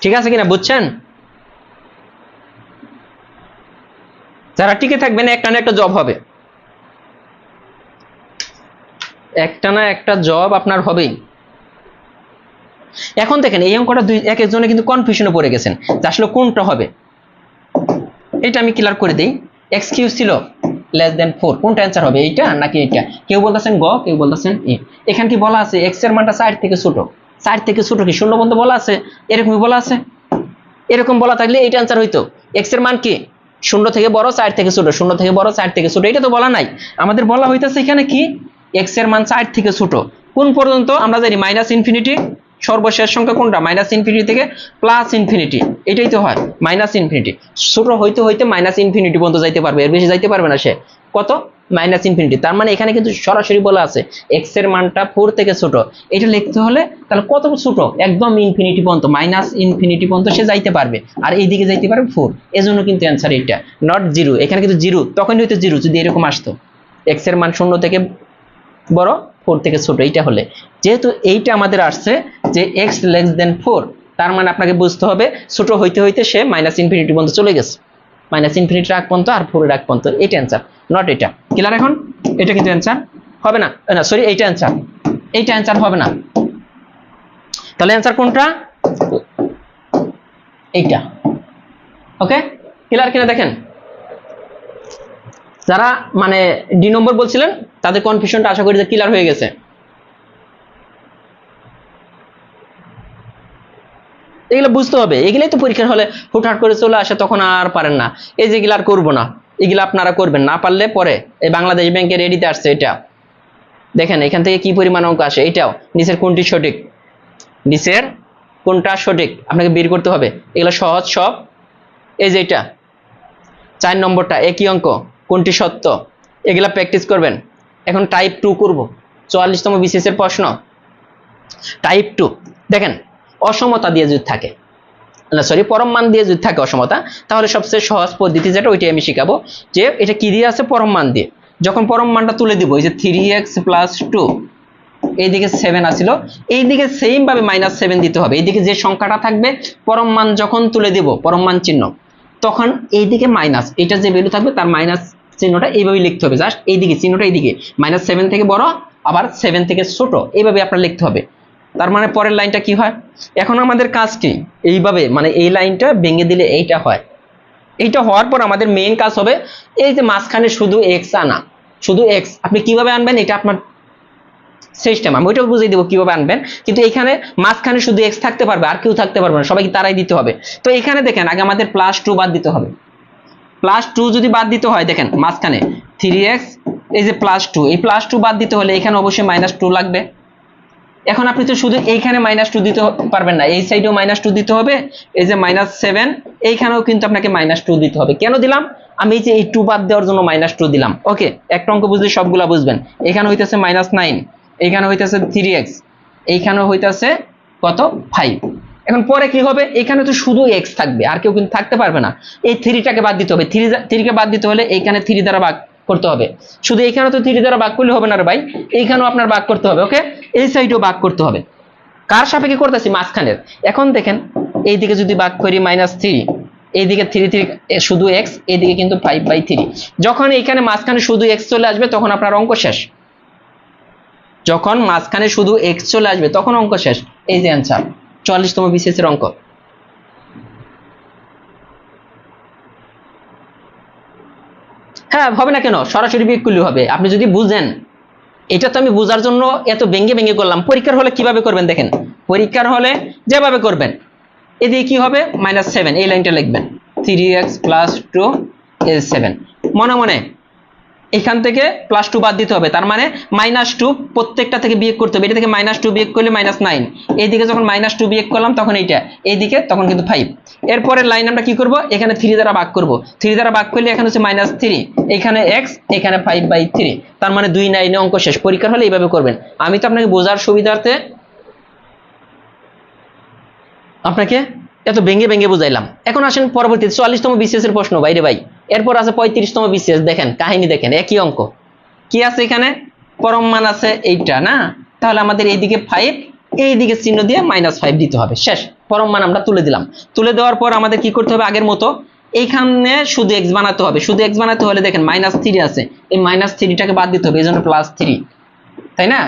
ঠিক আছে কিনা বুঝছেন? যারা টিকে থাকবেন একটা না একটা জব হবে, একটা না একটা জব আপনার হবেই। এখন দেখেন এই অঙ্কটা এক একজনে কিন্তু কনফিউশনে পড়ে গেছেন যে আসলে কোনটা হবে। এটা আমি ক্লিয়ার করে দিই। এক্স কিউ ছিল <4, কোনটা অ্যান্সার হবে, এইটা নাকি এইটা? কেউ বলতেছেন গ, কেউ বলতেছেন এ। এখানে কি বলা আছে এক্স এর মানটা 4 থেকে ছোট? 4 থেকে ছোট কি শূন্য বন্ধ বলা আছে? এরকমই বলা আছে। এরকম বলা থাকলে এইটা অ্যান্সার হইতো। এক্স এর মান কি 0 থেকে বড় 4 থেকে ছোট, 0 থেকে বড় 4 থেকে ছোট, এটা তো বলা নাই। আমাদের বলা হইতাছে এখানে কি এক্স এর মান 4 থেকে ছোট কোন পর্যন্ত? আমরা জানি মাইনাস ইনফিনিটি, সর্বশেষ সংখ্যা কোনটা? মাইনাস ইনফিনিটি থেকে প্লাস ইনফিনিটি, এটাই তো হয় মাইনাস ইনফিনিটি। ছোট হইতে হইতে মাইনাস ইনফিনিটি পর্যন্ত যাইতে পারবে, এর বেশি যাইতে পারবে না সে। কত? Minus infinity. তার মানে এখানে কিন্তু সরাসরি বলা আছে এক্স এর মানটা 4 থেকে ছোট। এটা লিখতে হলে তাহলে কত ছোট? একদম ইনফিনিটি পর্যন্ত, মাইনাস ইনফিনিটি পর্যন্ত সে যাইতে পারবে, আর এইদিকে যাইতে পারবে 4। এজন্য কিন্তু অ্যান্সার এইটা, নট 0। এখানে কিন্তু 0 তখনই হইতো 0 যদি এরকম আসতো এক্স এর মান 0 থেকে বড় 4 থেকে ছোট। এইটা হলে যেহেতু এইটা আমাদের আসছে যে এক্স লেস দেন 4, তার মানে আপনাকে বুঝতে হবে ছোট হইতে হইতে সে মাইনাস ইনফিনিটি পর্যন্ত চলে গেছে, মাইনাস ইনফিনিটি রাখ পর্যন্ত আর 4 রাখ পর্যন্ত। এটা অ্যান্সার, নট এটা। ক্লিয়ার? এখন এটা কিন্তু অ্যান্সার হবে না, না সরি এইটা অ্যান্সার, এইটা অ্যান্সার হবে না। তাহলে অ্যান্সার কোনটা? এইটা। ওকে, ক্লিয়ার কিনা দেখেন। যারা মানে ডি নম্বর বলছিলেন তাদের কনফিউশনটা আশা করি যে ক্লিয়ার হয়ে গেছে। এগুলো বুঝতে হবে, এগুলাই তো পরীক্ষার হলে হুটহাট করে চলে আসে, তখন আর পারেন না। এই যে এগুলো আর করবো না, এগুলো আপনারা করবেন না পারলে পরে। এই বাংলাদেশ ব্যাংকের রেডিতে আসছে এটা, দেখেন এখান থেকে কি পরিমাণ অঙ্ক আসে। এটাও নিচের কোনটি সঠিক, নিচের কোনটা সঠিক আপনাকে বের করতে হবে। এগুলো সহজ সব। এই যে এটা 4 নম্বরটা একই অঙ্ক, কোনটি সত্য, এগুলা প্র্যাকটিস করবেন। এখন টাইপ 2 করব, 44তম বিসিএস এর প্রশ্ন। টাইপ 2 দেখেন, অসমতা দিয়ে যদি থাকে, না সরি পরম মান দিয়ে যদি থাকে অসমতা, তাহলে সবচেয়ে সহজ পদ্ধতি যেটা ওইটাই আমি শিখাবো। যে এটা কি দিয়ে আছে? পরম মান দিয়ে। যখন পরম মানটা তুলে দিব, এই যে 3x + 2, এইদিকে 7 আসিল, এইদিকে সেম ভাবে -7 দিতে হবে। এইদিকে যে সংখ্যাটা থাকবে পরম মান যখন তুলে দিব, পরম মান চিহ্ন, তখন এইদিকে মাইনাস, এটা যে ভ্যালু থাকবে তার মাইনাস চিহ্নটা এইভাবে লিখতে হবে। জাস্ট এইদিকে চিহ্নটা এইদিকে, -7 থেকে বড় আবার 7 থেকে ছোট, এইভাবে আপনার লিখতে হবে। তার মানে পরের লাইনটা কি হয়? এখন আমাদের কাজ কি? এইভাবে মানে এই লাইনটা ভেঙে দিলে এইটা হয়। এইটা হওয়ার পর আমাদের মেইন কাজ হবে এই যে মাঝখানে শুধু এক্স আনা, শুধু এক্স। আপনি কিভাবে আনবেন এটা আপনার সিস্টেম, আমি ওইটাও বুঝিয়ে দেবো কিভাবে আনবেন। কিন্তু এখানে মাঝখানে শুধু এক্স থাকতে পারবে, আর কেউ থাকতে পারবে না, সবাইকে তারাই দিতে হবে। তো এখানে দেখেন আগে আমাদের +2 বাদ দিতে হবে। +2 যদি বাদ দিতে হয়, দেখেন মাঝখানে 3x, এই যে +2, এই +2 বাদ দিতে হলে এখানে অবশ্যই -2 লাগবে। এখন আপনি তো শুধু এইখানে -2 দিতে পারবেন না, এই সাইডেও -2 দিতে হবে। এই যে -7, এইখানেও কিন্তু আপনাকে -2 দিতে হবে। কেন দিলাম? আমি এই যে এই 2 বাদ দেওয়ার জন্য -2 দিলাম। ওকে, একটা অঙ্ক বুঝলে সবগুলা বুঝবেন। এখানে হইতেছে -9, এখানে হইতেছে 3x, এইখানেও হইতেছে কত 5। এখন পরে কি হবে? এখানে তো শুধু x থাকবে, আর কেউ কিন্তু থাকতে পারবে না। এই 3টাকে বাদ দিতে হবে। 3 কে বাদ দিতে হলে এইখানে 3 দ্বারা ভাগ করতে হবে। শুধু এইখানে তো 3 দ্বারা ভাগ করলে হবে না রে ভাই, এইখানেও আপনার ভাগ করতে হবে। ওকে, এই সাইডেও ভাগ করতে হবে। কার সাপেক্ষে করতেছি? মাঝখানের। এখন দেখেন এইদিকে যদি ভাগ করি -3, এইদিকে 3 শুধু x, এইদিকে কিন্তু 5/3। যখন এইখানে মাঝখানে শুধু x চলে আসবে তখন আপনার অঙ্ক শেষ। যখন মাঝখানে শুধু x চলে আসবে তখন অঙ্ক শেষ। এই যে অ্যান্সার 44তম বিসিএস এর অঙ্ক। হ্যাঁ, হবে না কেন? সরাসরি বিয়োগ করলে হবে, আপনি যদি বুঝেন। এটা তো আমি বোঝার জন্য এত ভেঙে ভেঙে করলাম। পরীক্ষার হলে কিভাবে করবেন দেখেন, পরীক্ষার হলে যেভাবে করবেন, এদিকে কি হবে? -7, এই লাইনটা লিখবেন 3x + 2 is 7। মনে মনে এখান থেকে +2 বাদ দিতে হবে, তার মানে -2 প্রত্যেকটা থেকে বিয়োগ করতে হবে। এটা থেকে -2 বিয়োগ করলে -9, এইদিকে যখন -2 বিয়োগ করলাম তখন এইটা, এইদিকে তখন কিন্তু 5। এরপরে লাইন আমরা কি করব, এখানে 3 দ্বারা ভাগ করব, 3 দ্বারা ভাগ করলে এখানে হচ্ছে -3, এখানে x, এখানে 5/3, তার মানে 2 9 অঙ্ক শেষ। পরীক্ষার হলে এইভাবে করবেন। আমি তো আপনাকে বোঝার সুবিধার্থে আপনাকে এত ভেঙে ভেঙে বুঝাইলাম। এখন আসেন পরবর্তী 44তম বিসিএস এর প্রশ্ন। বাইরে ভাই, এরপর আছে 35তম বিসিএস। দেখেন কাহিনী দেখেন, একই অঙ্ক। কি আছে এখানে, পরম মান আছে এইটা না, তাহলে আমাদের এইদিকে 5, এইদিকে চিহ্ন দিয়ে -5 দিতে হবে। শেষ, পরম মান আমরা তুলে দিলাম। তুলে দেওয়ার পর আমাদের কি করতে হবে, আগের মতো এইখানে শুধু x বানাতে হবে। শুধু x বানাতে হলে দেখেন -3 আছে, এই -3টাকে বাদ দিতে হবে, এজন্য +3, তাই না,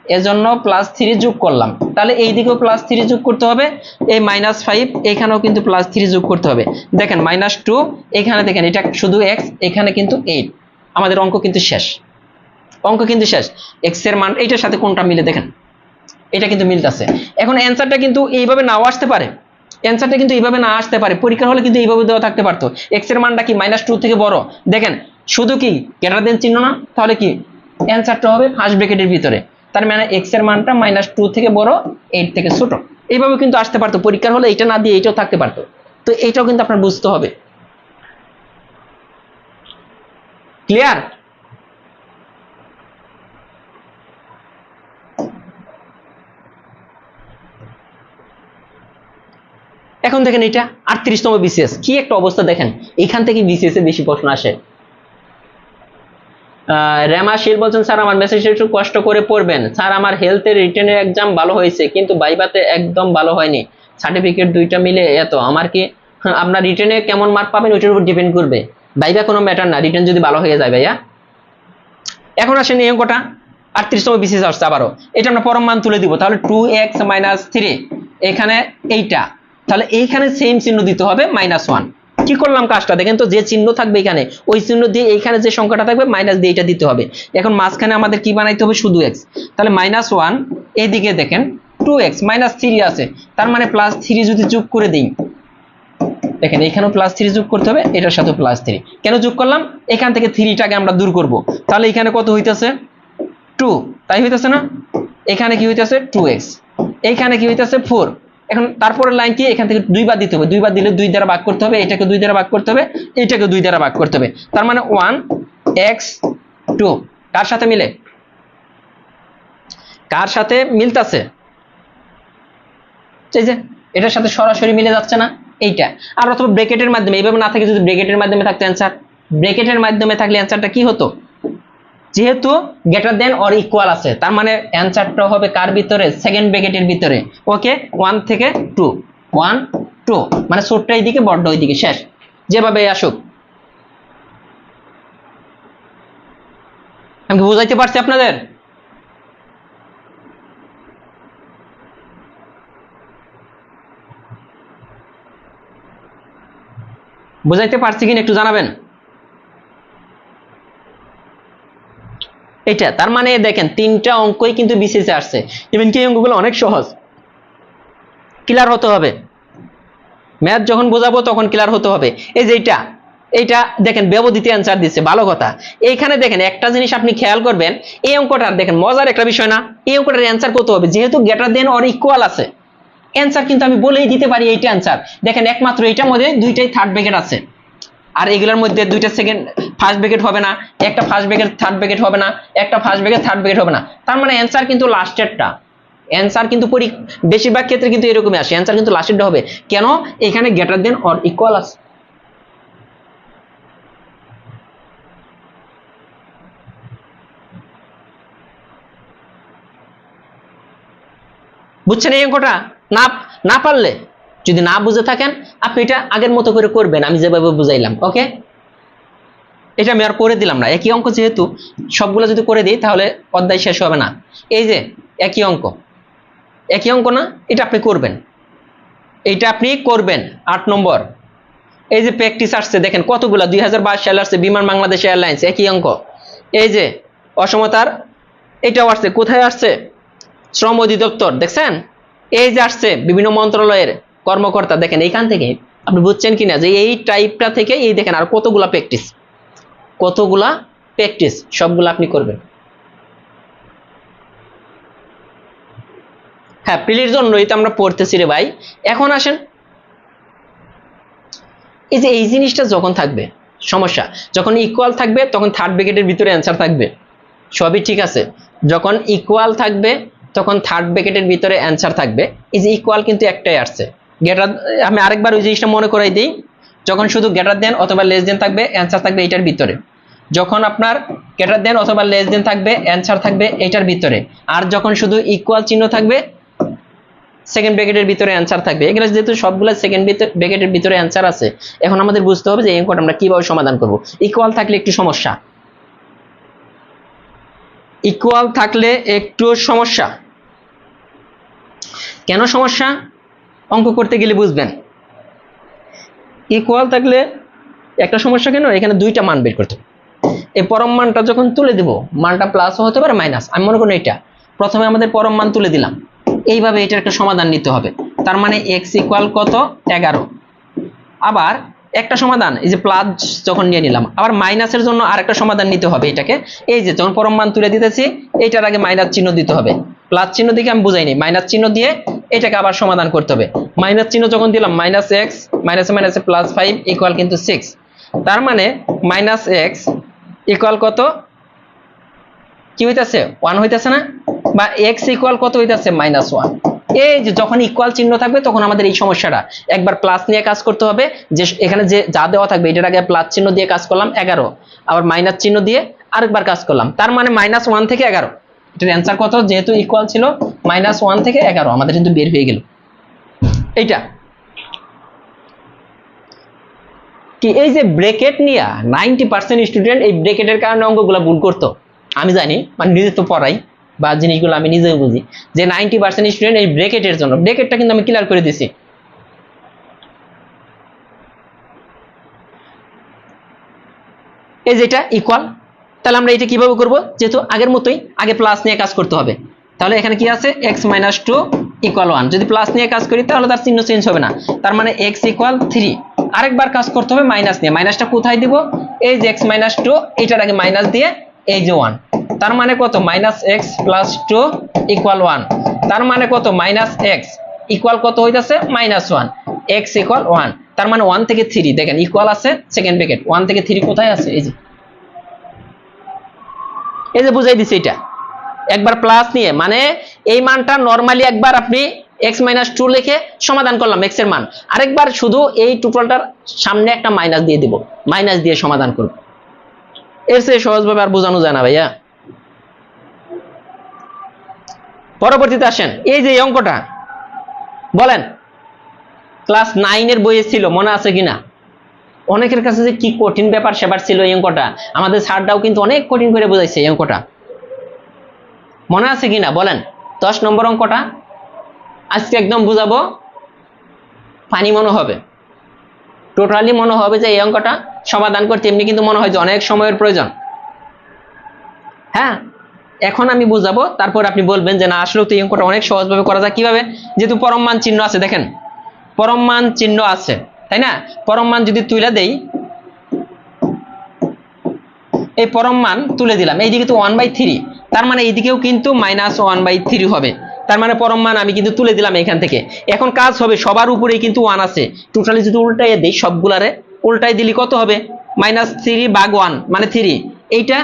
এজন্য +3 যোগ করলাম। তাহলে এই দিকেও +3 যোগ করতে হবে, এই -5 এখানেও কিন্তু +3 যোগ করতে হবে। দেখেন -2 এখানে, দেখেন এটা শুধু x, এখানে কিন্তু 8। আমাদের অঙ্ক কিন্তু শেষ, অঙ্ক কিন্তু শেষ। x এর মান এইটার সাথে কোনটা মিলে দেখেন, এটা কিন্তু মিলতেছে। এখন অ্যান্সারটা কিন্তু এইভাবে নাও আসতে পারে, অ্যান্সারটা কিন্তু এইভাবে না আসতে পারে। পরীক্ষা হলে কিন্তু এইভাবে দেওয়া থাকতে পারতো। x এর মানটা কি -2 থেকে বড়, দেখেন শুধু কি গ্রেটার দেন চিহ্ন না, তাহলে কি অ্যান্সারটা হবে ফার্স্ট ব্র্যাকেটের ভিতরে। তার মানে x এর মানটা -2 থেকে বড়, 8 থেকে ছোট। এইভাবে কিন্তু আসতে পারতো। পরীক্ষার হলে এটা না দিয়ে এটাও থাকতে পারতো। তো এটাও কিন্তু আপনার বুঝতে হবে। ক্লিয়ার? এখন দেখেন এটা 38তম বিসিএস, কি একটা অবস্থা দেখেন। এখান থেকে বিসিএস এর বেশি প্রশ্ন আসে। রেমা শীল বলছেন, স্যার আমার মেসেজ একটু কষ্ট করে পড়বেন স্যার, আমার হেলথের রিটেনের এক্সাম ভালো হয়েছে কিন্তু ভাইভাতে একদম ভালো হয়নি, সার্টিফিকেট দুইটা মিলে এত, আমার কি আপনার রিটেনে কেমন মার্ক পাবেন ওইটার উপর ডিপেন্ড করবে। ভাইভা কোনো ম্যাটার না, রিটেন যদি ভালো হয়ে যায় ভাইয়া। এখন আসেন এই অঙ্কটা 38তম বিসিএস আসছে আবারও। এটা আমরা পরম মান তুলে দিব, তাহলে 2x - 3, এখানে এইটা, তাহলে এইখানে সেম চিহ্ন দিতে হবে -1। কি করলাম কাজটা দেখেন তো, যে চিহ্ন থাকবে এখানে ওই চিহ্ন দিয়ে এইখানে যে সংখ্যাটা থাকবে মাইনাস দিয়ে এটা দিতে হবে। এখন মাঝখানে আমাদের কি বানাইতে হবে, শুধু x, তাহলে -1, এইদিকে দেখেন 2x, -3 আছে, তার মানে +3 যদি যোগ করে দিই, দেখেন এখানেও +3 যোগ করতে হবে, এটার সাথে +3 কেন যোগ করলাম, এখান থেকে 3টাকে আমরা দূর করব। তাহলে এখানে কত হইতেছে 2, তাই হইতেছে না, এখানে কি হইতেছে 2x, এইখানে কি হইতেছে 4। এখন তারপরের লাইন কি, এখান থেকে 2 বাদ দিতে হবে, 2 বাদ দিলে 2 দ্বারা ভাগ করতে হবে, এটাকে 2 দ্বারা ভাগ করতে হবে, এটাকে 2 দ্বারা ভাগ করতে হবে। তার মানে 1x2 কার সাথে মিলে, কার সাথে মিলতেছে, এই যে এটার সাথে সরাসরি মিলে যাচ্ছে না এইটা। আর অথবা ব্র্যাকেটের মাধ্যমে, এইভাবে না থাকে যদি ব্র্যাকেটের মাধ্যমে থাকতো অ্যান্সার, ব্র্যাকেটের মাধ্যমে থাকলে অ্যান্সারটা কি হতো, যেহেতু গ্রেটার দেন অর ইকুয়াল আছে, তার মানে অ্যান্সারটা হবে কার ভিতরে, সেকেন্ড ব্র্যাকেটের ভিতরে। ওকে, 1 থেকে 2, 1 2, মানে ছোটটা এইদিকে বড়টা ওইদিকে, শেষ। যেভাবে আসুক। আমি বুঝাইতে পারছি আপনাদের? বুঝাইতে পারছি কিনা একটু জানাবেন। এটা তার মানে দেখেন 3টা অঙ্কই কিন্তু বিসিএসে আসছে, ইভেন কি অঙ্কগুলো অনেক সহজ। ক্লিয়ার হতে হবে, ম্যাথ যখন বোঝাবো তখন ক্লিয়ার হতে হবে। এই যে এইটা দেখেন ব্যবধিতে অ্যান্সার দিচ্ছে, ভালো কথা। এইখানে দেখেন একটা জিনিস আপনি খেয়াল করবেন, এই অঙ্কটার দেখেন মজার একটা বিষয় না, এই অঙ্কটার অ্যান্সার কত হবে, যেহেতু গ্রেটার দেন অর ইকুয়াল আছে, অ্যান্সার কিন্তু আমি বলেই দিতে পারি এইটা অ্যান্সার। দেখেন একমাত্র এইটার মধ্যে দুইটাই থার্ড ব্র্যাকেট আছে, আর এগুলোর মধ্যে দুইটা সেকেন্ড ফার্স্ট ব্র্যাকেট হবে না, একটা ফার্স্ট ব্র্যাকেট থার্ড ব্র্যাকেট হবে না, একটা ফার্স্ট ব্র্যাকেট থার্ড ব্র্যাকেট হবে না। তার মানে অ্যান্সার কিন্তু লাস্টেরটা, অ্যান্সার কিন্তু বেশিরভাগ ক্ষেত্রে কিন্তু এরকমই আসে, অ্যান্সার কিন্তু লাস্টেরটা হবে। কেন, এখানে গ্রেটার দেন অর ইকুয়াল আছে। বুঝছেন এই অঙ্কটা? না না পারলে, যদি না বুঝে থাকেন আপনি এটা আগের মতো করে করবেন, আমি যেভাবে বুঝাইলাম। ওকে, এটা আমি আর করে দিলাম না, একই অঙ্ক যেহেতু সবগুলো যদি করে দিই তাহলে অধ্যায় শেষ হবে না। এই যে একই অঙ্ক না, এটা আপনি করবেন, এইটা আপনি করবেন। 8 নম্বর, এই যে প্র্যাকটিস আসছে দেখেন কতগুলা, 2022 সালে আসছে বিমান বাংলাদেশ এয়ারলাইন্স, একই অঙ্ক। এই যে অসমতার এটাও আসছে, কোথায় আসছে, শ্রম অধিদপ্তর, দেখছেন এই যে আসছে বিভিন্ন মন্ত্রণালয়ের কর্মকর্তা। দেখেন এইখান থেকে আপনি বুঝছেন কিনা যে এই টাইপটা থেকে এই দেখেন আর কতগুলা প্র্যাকটিস, কতগুলা প্র্যাকটিস, সবগুলো আপনি করবেন। হ্যাঁ, পিলির জন্যই তো আমরা পড়তেছি রে ভাই। এখন আসেন, এই যে এই জিনিসটা যখন থাকবে সমস্যা, যখন ইকুয়াল থাকবে তখন থার্ড ব্র্যাকেটের ভিতরে অ্যান্সার থাকবে, সবই ঠিক আছে। যখন ইকুয়াল থাকবে তখন থার্ড ব্র্যাকেটের ভিতরে অ্যান্সার থাকবে। এই যে ইকুয়াল কিন্তু একটাই আসছে, গ্রেটার, আমি আরেকবার ওই জিনিসটা মনে করাই দিই। যখন শুধু গ্রেটার দেন অথবা লেস দেন থাকবে, অ্যান্সার থাকবে এটার ভিতরে। যখন আপনার গ্রেটার দেন অথবা লেস দেন থাকবে, অ্যান্সার থাকবে এটার ভিতরে। আর যখন শুধু ইকুয়াল চিহ্ন থাকবে, সেকেন্ড ব্র্যাকেটের ভিতরে অ্যান্সার থাকবে। এগুলো যেহেতু সবগুলো সেকেন্ড ব্র্যাকেটের ভিতরে অ্যান্সার আছে, এখন আমাদের বুঝতে হবে যে এই অঙ্কটা আমরা কিভাবে সমাধান করব। ইকুয়াল থাকলে একটু সমস্যা, ইকুয়াল থাকলে একটু সমস্যা। কেন সমস্যা? অঙ্ক করতে গেলে বুঝবেন। ইকুয়াল থাকলে একটা সমস্যা কেন, এখানে দুইটা মান বের করতে হবে। এই পরম মানটা যখন তুলে দিব, মানটা প্লাসও হতে পারে মাইনাস, আমি মনে করি এটা প্রথমে আমাদের পরম মান তুলে দিলাম, এইভাবে এটার একটা সমাধান নিতে হবে। তার মানে এক্স ইকুয়াল কত, 11। আবার একটা সমাধান, এই যে প্লাস যখন নিয়ে নিলাম, আবার মাইনাসের জন্য আরেকটা সমাধান নিতে হবে এটাকে। এই যে যখন পরম মান তুলে দিতেছি, এটার আগে মাইনাস চিহ্ন দিতে হবে। প্লাস চিহ্ন দিকে আমি বুঝাইনি, মাইনাস চিহ্ন দিয়ে এটাকে আবার সমাধান করতে হবে। মাইনাস চিহ্ন যখন দিলাম, মাইনাস এক্স মাইনাসে মাইনাসে প্লাস 5 ইকুয়াল কিন্তু 6। তার মানে মাইনাস এক্স ইকুয়াল কত, কি হইতাছে, 1 হইতাছে না? বা এক্স ইকুয়াল কত হইতাছে, -1। এই যে যখন ইকুয়াল চিহ্ন থাকবে তখন আমাদের এই সমস্যাটা, একবার প্লাস নিয়ে কাজ করতে হবে, যে এখানে যে যা দেওয়া থাকবে এটার আগে প্লাস চিহ্ন দিয়ে কাজ করলাম 11, আবার মাইনাস চিহ্ন দিয়ে আরেকবার কাজ করলাম। তার মানে -1 থেকে 11, এটার অ্যান্সার কত, যেহেতু ইকুয়াল ছিল -1 থেকে 11 আমাদের কিন্তু বের হয়ে গেল। এইটা কি, এই যে ব্র্যাকেট নিয়ে 90% স্টুডেন্ট এই ব্র্যাকেটের কারণে অঙ্কগুলো ভুল করতো। আমি জানি, মানে নিজে তো পড়াই বা জিনিসগুলো আমি নিজেও বুঝি, যে 90% স্টুডেন্ট এই ব্র্যাকেটের জন্য। ব্র্যাকেটটা কিন্তু আমি ক্লিয়ার করে দিছি। এই যে এটা ইকুয়াল, তাহলে আমরা এটা কিভাবে করব, যেহেতু আগের মতোই আগে প্লাস নিয়ে কাজ করতে হবে। তাহলে এখানে কি আছে, x-2 = 1। যদি প্লাস নিয়ে কাজ করি তাহলে তার চিহ্ন চেঞ্জ হবে না, তার মানে x = 3। আরেকবার কাজ করতে হবে মাইনাস নিয়ে, মাইনাসটা কোথায় দিব, এই যে x-2, এটার আগে মাইনাস দিয়ে এই যে 1। তার মানে কত, -x + 2 = 1। তার মানে কত, -x ইকুয়াল কত হইতাছে, -1, x = 1। তার মানে 1 থেকে 3, দেখেন ইকুয়াল আছে সেকেন্ড ব্র্যাকেট, 1 থেকে 3 কোথায় আছে, এই যে বুঝাই দিছি। এটা একবার প্লাস নিয়ে, মানে এই মানটা নরমালি একবার আপনি x-2 লিখে সমাধান করলাম x এর মান, আরেকবার শুধু এই টোটালটার সামনে একটা মাইনাস দিয়ে দিব, মাইনাস দিয়ে সমাধান করব। এর চেয়ে সহজভাবে আর বোঝানো যায় না ভাইয়া। পরবর্তীতে আসেন, এই যে অঙ্কটা বলেন ক্লাস 9 এর বইয়ে ছিল, মনে আছে কিনা? অনেকের কাছে যে কি কঠিন ব্যাপার সেবার ছিল এই অঙ্কটা, আমাদের স্যারটাও কিন্তু অনেক কঠিন করে বোঝাইছে এই অঙ্কটা, মনে আছে কিনা বলেন? 10 নম্বর অঙ্কটা আজকে একদম বুঝাবো, ফানি মনে হবে, টোটালি মনে হবে যে এই অঙ্কটা সমাধান করতে এমনি কিন্তু মনে হয় যে অনেক সময়ের প্রয়োজন। হ্যাঁ, এখন আমি বুঝাবো, তারপর আপনি বলবেন যে না আসলে তো এই অঙ্কটা অনেক সহজভাবে করা যায়। কিভাবে? যেহেতু পরম মান চিহ্ন আছে, দেখেন পরম মান চিহ্ন আছে, তাই না? পরম মান যদি তুলে দেই, এই পরম মান তুলে দিলাম, এইদিকে তো 1/3, তার মানে এইদিকেও কিন্তু -1/3 হবে। তার মানে পরম মান আমি কিন্তু তুলে দিলাম এখান থেকে। এখন কাজ হবে, সবার উপরেই কিন্তু 1 আছে, টোটালি যদি উল্টাইয়ে দেই, সবগুলারে উল্টাই দিলি কত হবে, -3/1 মানে 3। এইটা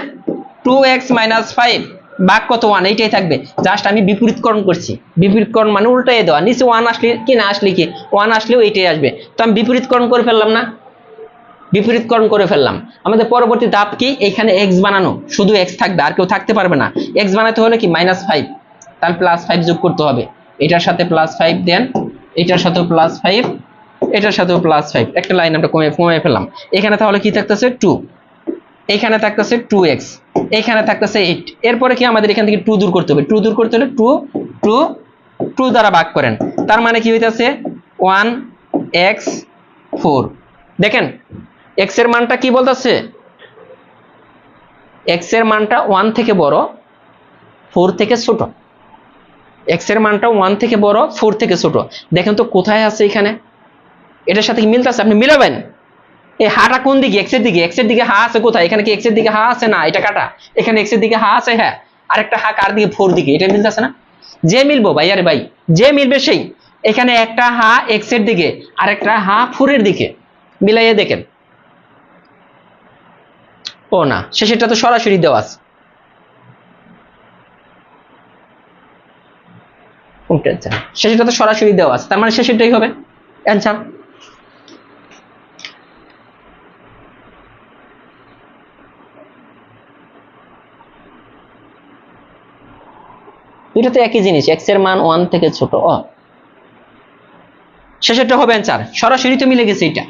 2x - 5 ভাগ কত, 1, এইটাই থাকবে। জাস্ট আমি বিপরীতকরণ করছি, বিপরীতকরণ মানে উল্টাইয়ে দেওয়া, নিচে 1 আসলে কি, না আসলে কি, 1 আসলেও এইটাই আসবে। তো আমি বিপরীতকরণ করে ফেললাম না, বিপরীতকরণ করে ফেললাম। আমাদের পরবর্তী ধাপ কি, এখানে x বানানো, শুধু x থাকবে, আর কেউ থাকতে পারবে না। x বানাতে হলে কি, -5, তাহলে +5 যোগ করতে হবে, এটার সাথে +5 দেন, এটার সাথেও +5, এটার সাথেও +5, একটা লাইন আমরা কমিয়ে ফেললাম। এখানে তাহলে কি থাকতেছে, 2, এখানে থাকতেছে 2x, এখানে থাকতেছে 8। এরপরে কি আমাদের এখান থেকে 2 দূর করতে হবে, 2 দূর করতে হলে 2 দ্বারা ভাগ করেন। তার মানে কি হইতাছে 1x4। দেখেন x এর মানটা কি বলতেছে, x এর মানটা 1 থেকে বড়, 4 থেকে ছোট। x এর মানটা 1 থেকে বড়, 4 থেকে ছোট। দেখেন তো কোথায় আছে এখানে, এটার সাথে কি মিলতেছে, আপনি মিলাবেন, এই হাটা কোন দিকে, এক্স এর দিকে। এক্স এর দিকে হা আছে কোথায়? এখানে কি এক্স এর দিকে হা আছে? না, এটা কাটা। এখানে এক্স এর দিকে হা আছে, হ্যাঁ। আরেকটা হা কার দিকে? 4 দিকে। এটা মিলতেছে না? যে মিলবো ভাই, আরে ভাই, যে মিলবে সেই। এখানে একটা হা এক্স এর দিকে আর একটা হা 4 এর দিকে, মিলাইয়ে দেখেন। ও না, শেষেরটা তো সরাসরি দেওয়া আছে। শেষেরটা তো সরাসরি দেওয়া আছে, তার মানে শেষেরটাই হবে অ্যান্সার। দুইটা তো একই জিনিস, এক্স এর মান 1 থেকে ছোট। শেষেরটা হবে অ্যান্সার, সরাসরি তো মিলে গেছে এটা।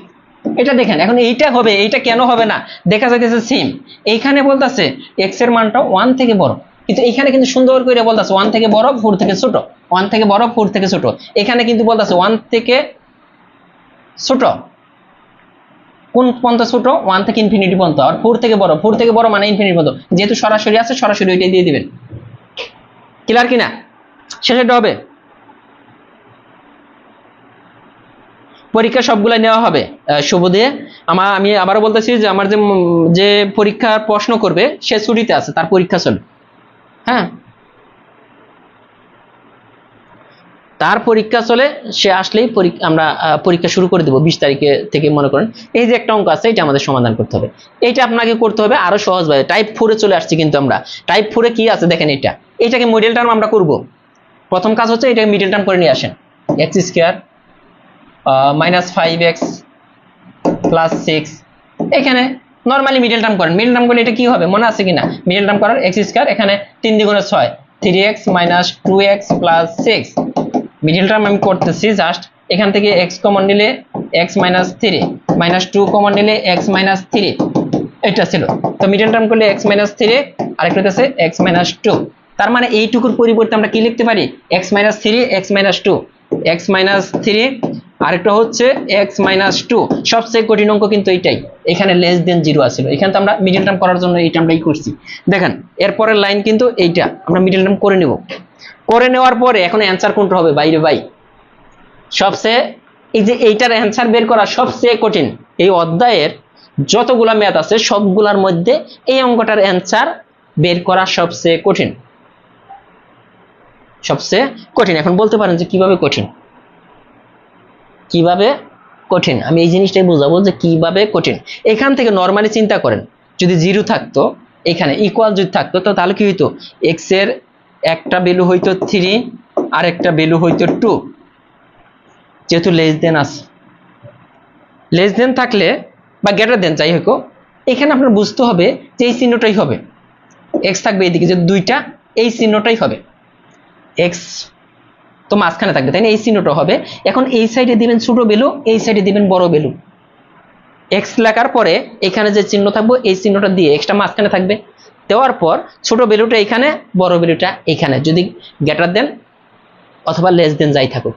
এটা দেখেন, এখন এইটা হবে, এইটা কেন হবে না? দেখা যাইতেছে সেম। এইখানে বলতেছে এক্স এর মানটা 1 থেকে বড়, কিন্তু এখানে কিন্তু সুন্দর করে বলতেছে 1 থেকে বড় 4 থেকে ছোট। 1 থেকে বড় 4 থেকে ছোট। এখানে কিন্তু বলতেছে 1 থেকে ছোট। কোন পর্যন্ত ছোট? 1 থেকে ইনফিনিটি পর্যন্ত। আর 4 থেকে বড়, 4 থেকে বড় মানে ইনফিনিটি পর্যন্ত। যেহেতু সরাসরি আছে, সরাসরি ওইটাই দিয়ে দিবেন। ক্লিয়ার কিনা? শেষেরটা হবে। পরীক্ষা সবগুলা নেওয়া হবে শুভ দিয়ে। আমি আবারও বলতেছি যে আমার যে পরীক্ষার প্রশ্ন করবে সে ছুটিতে আছে, তার পরীক্ষা চলে। হ্যাঁ, তার পরীক্ষা চলে, সে আসলেই আমরা পরীক্ষা শুরু করে দেবো 20 তারিখে থেকে। মনে করেন এই যে একটা অঙ্ক আছে, এটা আমাদের সমাধান করতে হবে। এইটা আপনাকে করতে হবে আরো সহজভাবে। টাইপ 4 এ চলে আসছি কিন্তু আমরা। টাইপ 4 এ কি আছে দেখেন, এটাকে মিডল টার্ম আমরা করব। প্রথম কাজ হচ্ছে এটাকে মিডল টার্ম করে নিয়ে আসেন। এক্স স্কয়ার -5x প্লাস 6, এখানে নরমালি মিডল টার্ম করেন। মিডল টার্ম করলে এটা কি হবে মনে আছে কিনা? মিডল টার্ম করার এক্স স্কয়ার, এখানে 3 দ্বিগুণে 6, 3x - 2x plus 6। Middle term আমি করতেছি জাস্ট। এখান থেকে x কমন নিলে x - 3, -2 কমন নিলে x - 3, এটা ছিল। তো মিডল টার্ম করলে x - 3, আরেকটা হচ্ছে x - 2। তার মানে এইটুকুর পরিবর্তে আমরা কি লিখতে পারি? x - 3, x - 2, x - 3, আরেকটা হচ্ছে x - 2। সবচেয়ে কঠিন অঙ্ক কিন্তু এইটাই। এখানে লেস দেন 0 আছে, এখানে তো আমরা মিডল টার্ম করার জন্য এইটা আমরাই করছি। দেখেন এরপরের লাইন কিন্তু এইটা আমরা মিডল টার্ম করে নেব। করে নেওয়ার পরে এখন অ্যান্সার কোনটা হবে? বাইরে ভাই, সবচেয়ে এই যে এইটার অ্যান্সার বের করা সবচেয়ে কঠিন। এই অধ্যায়ের যতগুলা ম্যাথ আছে সবগুলার মধ্যে এই অঙ্কটার অ্যান্সার বের করা সবচেয়ে কঠিন, সবচেয়ে কঠিন। এখন বলতে পারেন যে কিভাবে কঠিন? কিভাবে কঠিন আমি এই জিনিসটাই বোঝাবো যে কিভাবে কঠিন। এখান থেকে নরমালি চিন্তা করেন, যদি 0 থাকতো, এখানে ইকুয়াল যদি থাকতো, তো তাহলে কি হইতো? এক্স এর একটা ভ্যালু হইতো 3 আর একটা ভ্যালু হইতো 2। যেহেতু লেস দেন আছে, লেস দেন থাকলে বা গ্রেটার দেন যাই হোক, এখানে আপনার বুঝতে হবে যে এই চিহ্নটাই হবে। এক্স থাকবে এইদিকে, যে দুইটা, এই চিহ্নটাই হবে। এক্স তো মাঝখানে থাকবে, তাই না? এই চিহ্নটা হবে। এখন এই সাইডে দিবেন ছোট ভ্যালু, এই সাইডে দিবেন বড় ভ্যালু। এক্স লেখার পরে এখানে যে চিহ্ন থাকবে এই চিহ্নটা দিয়ে এক্সটা মাঝখানে থাকবে। দেওয়ার পর ছোট ভ্যালুটা এখানে, বড় ভ্যালুটা এখানে, যদি গ্রেটার দেন অথবা লেস দেন যাই থাকুক।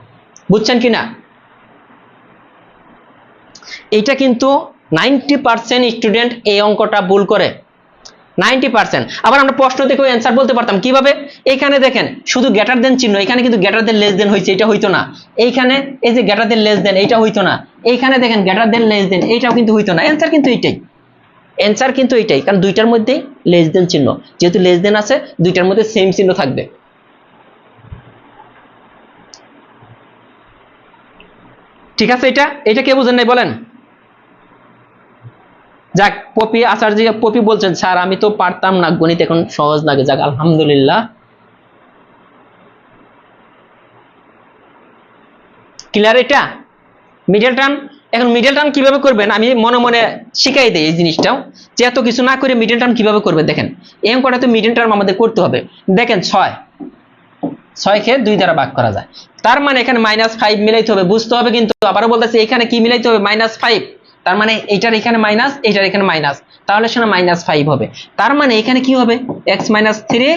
বুঝছেন কি না? এইটা কিন্তু 90% স্টুডেন্ট এই অঙ্কটা ভুল করে, 90%। আবার আমরা প্রশ্ন দেখে অ্যান্সার বলতে পারতাম কিভাবে? এখানে দেখেন শুধু গ্রেটার দেন চিহ্ন, এখানে কিন্তু গ্রেটার দেন লেস দেন হয়েছে, এটা হইতো না। এইখানে এই যে গ্রেটার দেন লেস দেন, এটা হইতো না। এইখানে দেখেন গ্রেটার দেন লেস দেন, এইটাও কিন্তু হইতো না। অ্যান্সার কিন্তু এইটাই, অ্যান্সার কিন্তু এইটাই, কারণ দুইটার মধ্যেই লেস দেন চিহ্ন। যেহেতু লেস দেন আছে, দুইটার মধ্যে সেম চিহ্ন থাকবে। ঠিক আছে? এটা কে বুঝেন নাই বলেন? যাক, পপি আচার্য পপি বলছেন স্যার আমি তো পারতাম না গণিত, এখন সহজ লাগে। যাক, আলহামদুলিল্লাহ। ক্লিয়ার? এটা মিডল টার্ম। এখন মিডল টার্ম কিভাবে করবেন আমি মনে মনে শিখাই দেই এই জিনিসটাও, যে এত কিছু না করে মিডল টার্ম কিভাবে করবে। দেখেন এই অঙ্কটা তো মিডল টার্ম আমাদের করতে হবে। দেখেন 6 কে 2 দ্বারা ভাগ করা যায়, তার মানে এখানে -5 মিলাইতে হবে। বুঝতে হবে কিন্তু, আবারও বলতেছি এখানে কি মিলাইতে হবে? -5। তার মানে এইটার এখানে মাইনাস, এইটার এখানে মাইনাস, তাহলে সেটা -5 হবে। তার মানে এখানে কি হবে? x - 3,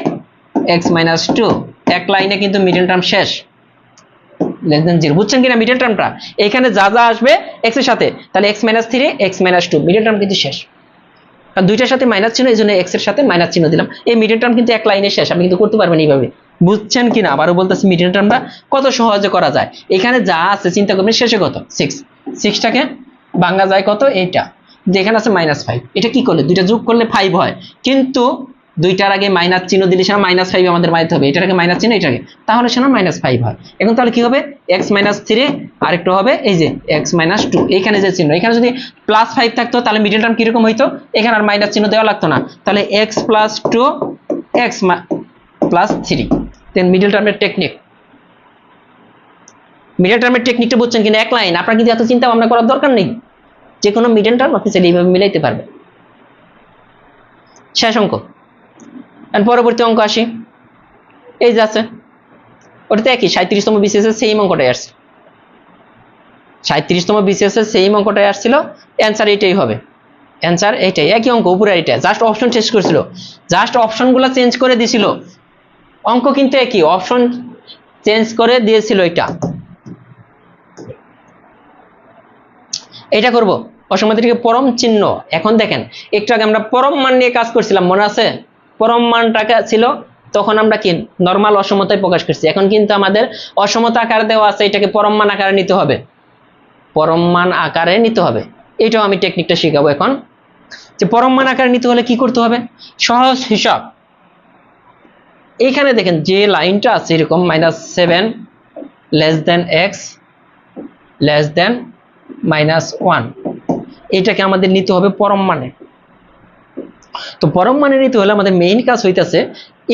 x - 2। এক লাইনে কিন্তু মিডল টার্ম শেষ, লেস দেন 0। বুঝছেন কিনা মিডল টার্মটা? এখানে যা যা আসবে x এর সাথে, তাহলে x - 3, x - 2, মিডল টার্ম কিন্তু শেষ। কারণ দুইটার সাথে মাইনাস চিহ্ন, এই জন্য x এর সাথে মাইনাস চিহ্ন দিলাম। এই মিডল টার্ম কিন্তু এক লাইনে শেষ, আপনি কিন্তু করতে পারবেন এইভাবে। বুঝছেন কিনা? আবারও বলতেছি মিডল টার্মটা কত সহজে করা যায়। এখানে যা আছে চিন্তা করবেন, শেষে কত? 6। 6টাকে ভাঙা যায় কত? এইটা। যে এখানে আছে -5, এটা কি করলে দুইটা যোগ করলে 5 হয়, কিন্তু দুইটার আগে মাইনাস চিহ্ন দিলে সেটা -5 আমাদের মানতে হবে, এটার আগে মাইনাস চিহ্ন এটাকে, তাহলে সেটা -5 হয়। এখন তাহলে কি হবে x - 3 আর একটু হবে এই যে x - 2, এখানে যে চিহ্ন, এখানে যদি +5 থাকতো তাহলে মিডল টার্ম কিরকম হইতো, এখানে আর মাইনাস চিহ্ন দেওয়া লাগতো না, তাহলে x + 2 x + 3। দেন মিডল টার্মের টেকনিক, মিডল টার্মের টেকনিকটা বুঝছেন কিনা এক লাইন, আপনার কিন্তু এত চিন্তা ভাবনা করার দরকার নেই, যে কোনো মিডল টার্ম আপনি চাইলে এইভাবে মিলাইতে পারবেন। শেষ অঙ্ক। পরবর্তী অঙ্ক আসি, এই যে আছে ওটাতে একই 37তম বিসিএস এর সেম অঙ্কটাই আসছে, 37তম বিসিএস এর সেম অঙ্কটাই আসছিল, অ্যান্সার এইটাই হবে, অ্যান্সার এইটাই, একই অঙ্ক উপরে এইটা, জাস্ট অপশন চেঞ্জ করেছিল, জাস্ট অপশনগুলো চেঞ্জ করে দিছিল, অঙ্ক কিন্তু একই, অপশন চেঞ্জ করে দিয়েছিল। এটা করব অসমান্তরিক পরম চিহ্ন। এখন দেখেন একটু আগে আমরা পরম মান নিয়ে কাজ করছিলাম, মনে আছে, পরম মানটা ছিল তখন আমরা কি নরমাল অসমতায় প্রকাশ করছি, এখন কিন্তু আমাদের অসমতা আকারে দেওয়া আছে, এটাকে পরম মান আকারে নিতে হবে, পরম মান আকারে নিতে হবে। এটাও আমি টেকনিকটা শিখাবো এখন, যে পরম মান আকারে নিতে হলে কি করতে হবে, সহজ হিসাব। এইখানে দেখেন যে লাইনটা আছে এরকম -7 x -1, এটাকে আমাদের নিতে হবে পরম মানে। তো পরম মানে নিতে হলে আমাদের মেইন কাজ হইতেছে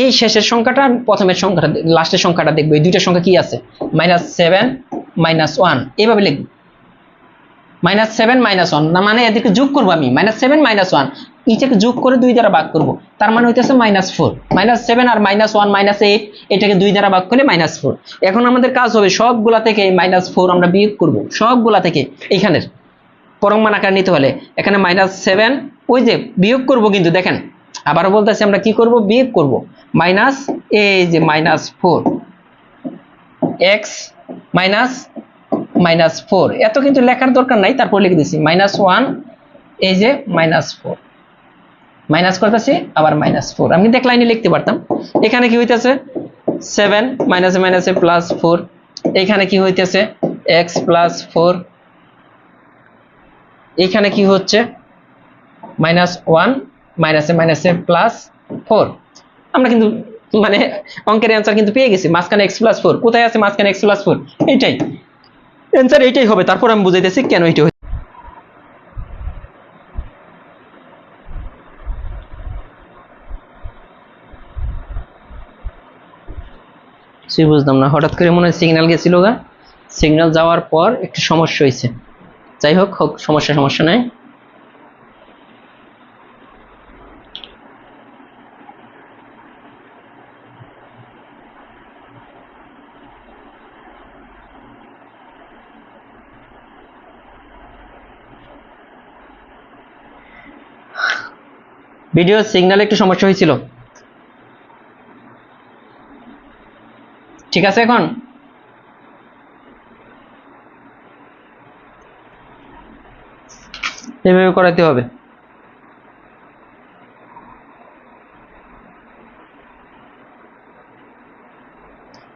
এই শেষের সংখ্যাটা প্রথমের সংখ্যাটা লাস্টের সংখ্যাটা দেখবো, এই দুইটা সংখ্যা কি আছে, -7 -1, এইভাবে লিখবো, -7 -1 না, মানে এদেরকে যোগ করবো আমি, -7 -1 এটাকে যোগ করে 2 দ্বারা ভাগ করব, তার মানে হইতেছে -4, -7 আর -1 -8, এটাকে 2 দ্বারা ভাগ করলে -4। এখন আমাদের কাজ হবে সবগুলা থেকে -4 আমরা বিয়োগ করব, সবগুলা থেকে এইখানের পরম মান আকার নিতে হলে এখানে -7 ওই যে বিয়োগ করব, কিন্তু দেখেন আবারও বলতেছি আমরা কি করব, বিয়োগ করব, মাইনাস এই যে -4 x -4, এত কিন্তু লেখার দরকার নাই, তারপর লিখে দিছি -1 এই যে -4, মাইনাস করতেছি আবার -4, আমি দেখ লাইনে লিখতে পারতাম। এখানে কি হইতেছে 7 মাইনাসে মাইনাসে +4, এখানে কি হইতেছে x +4, এখানে কি হচ্ছে -1 মাইনাসে মাইনাসে +4। আমরা কিন্তু মানে অঙ্কের অ্যান্সার কিন্তু পেয়ে গেছি, মাঝখানে x +4 কোথায় আছে, মাঝখানে x +4, এইটাই অ্যান্সার, এইটাই হবে। তারপর আমি বুঝাইতেছি কেন এইটা বুঝলাম না, হঠাৎ করে মনে হয় সিগন্যাল গেছিল গা, সিগন্যাল যাওয়ার পর একটু সমস্যা হয়েছে, যাই হোক হোক, সমস্যা নাই। ভিডিও সিগন্যালে একটু সমস্যা হয়েছিল, ঠিক আছে। এখন এভাবে করাতে হবে,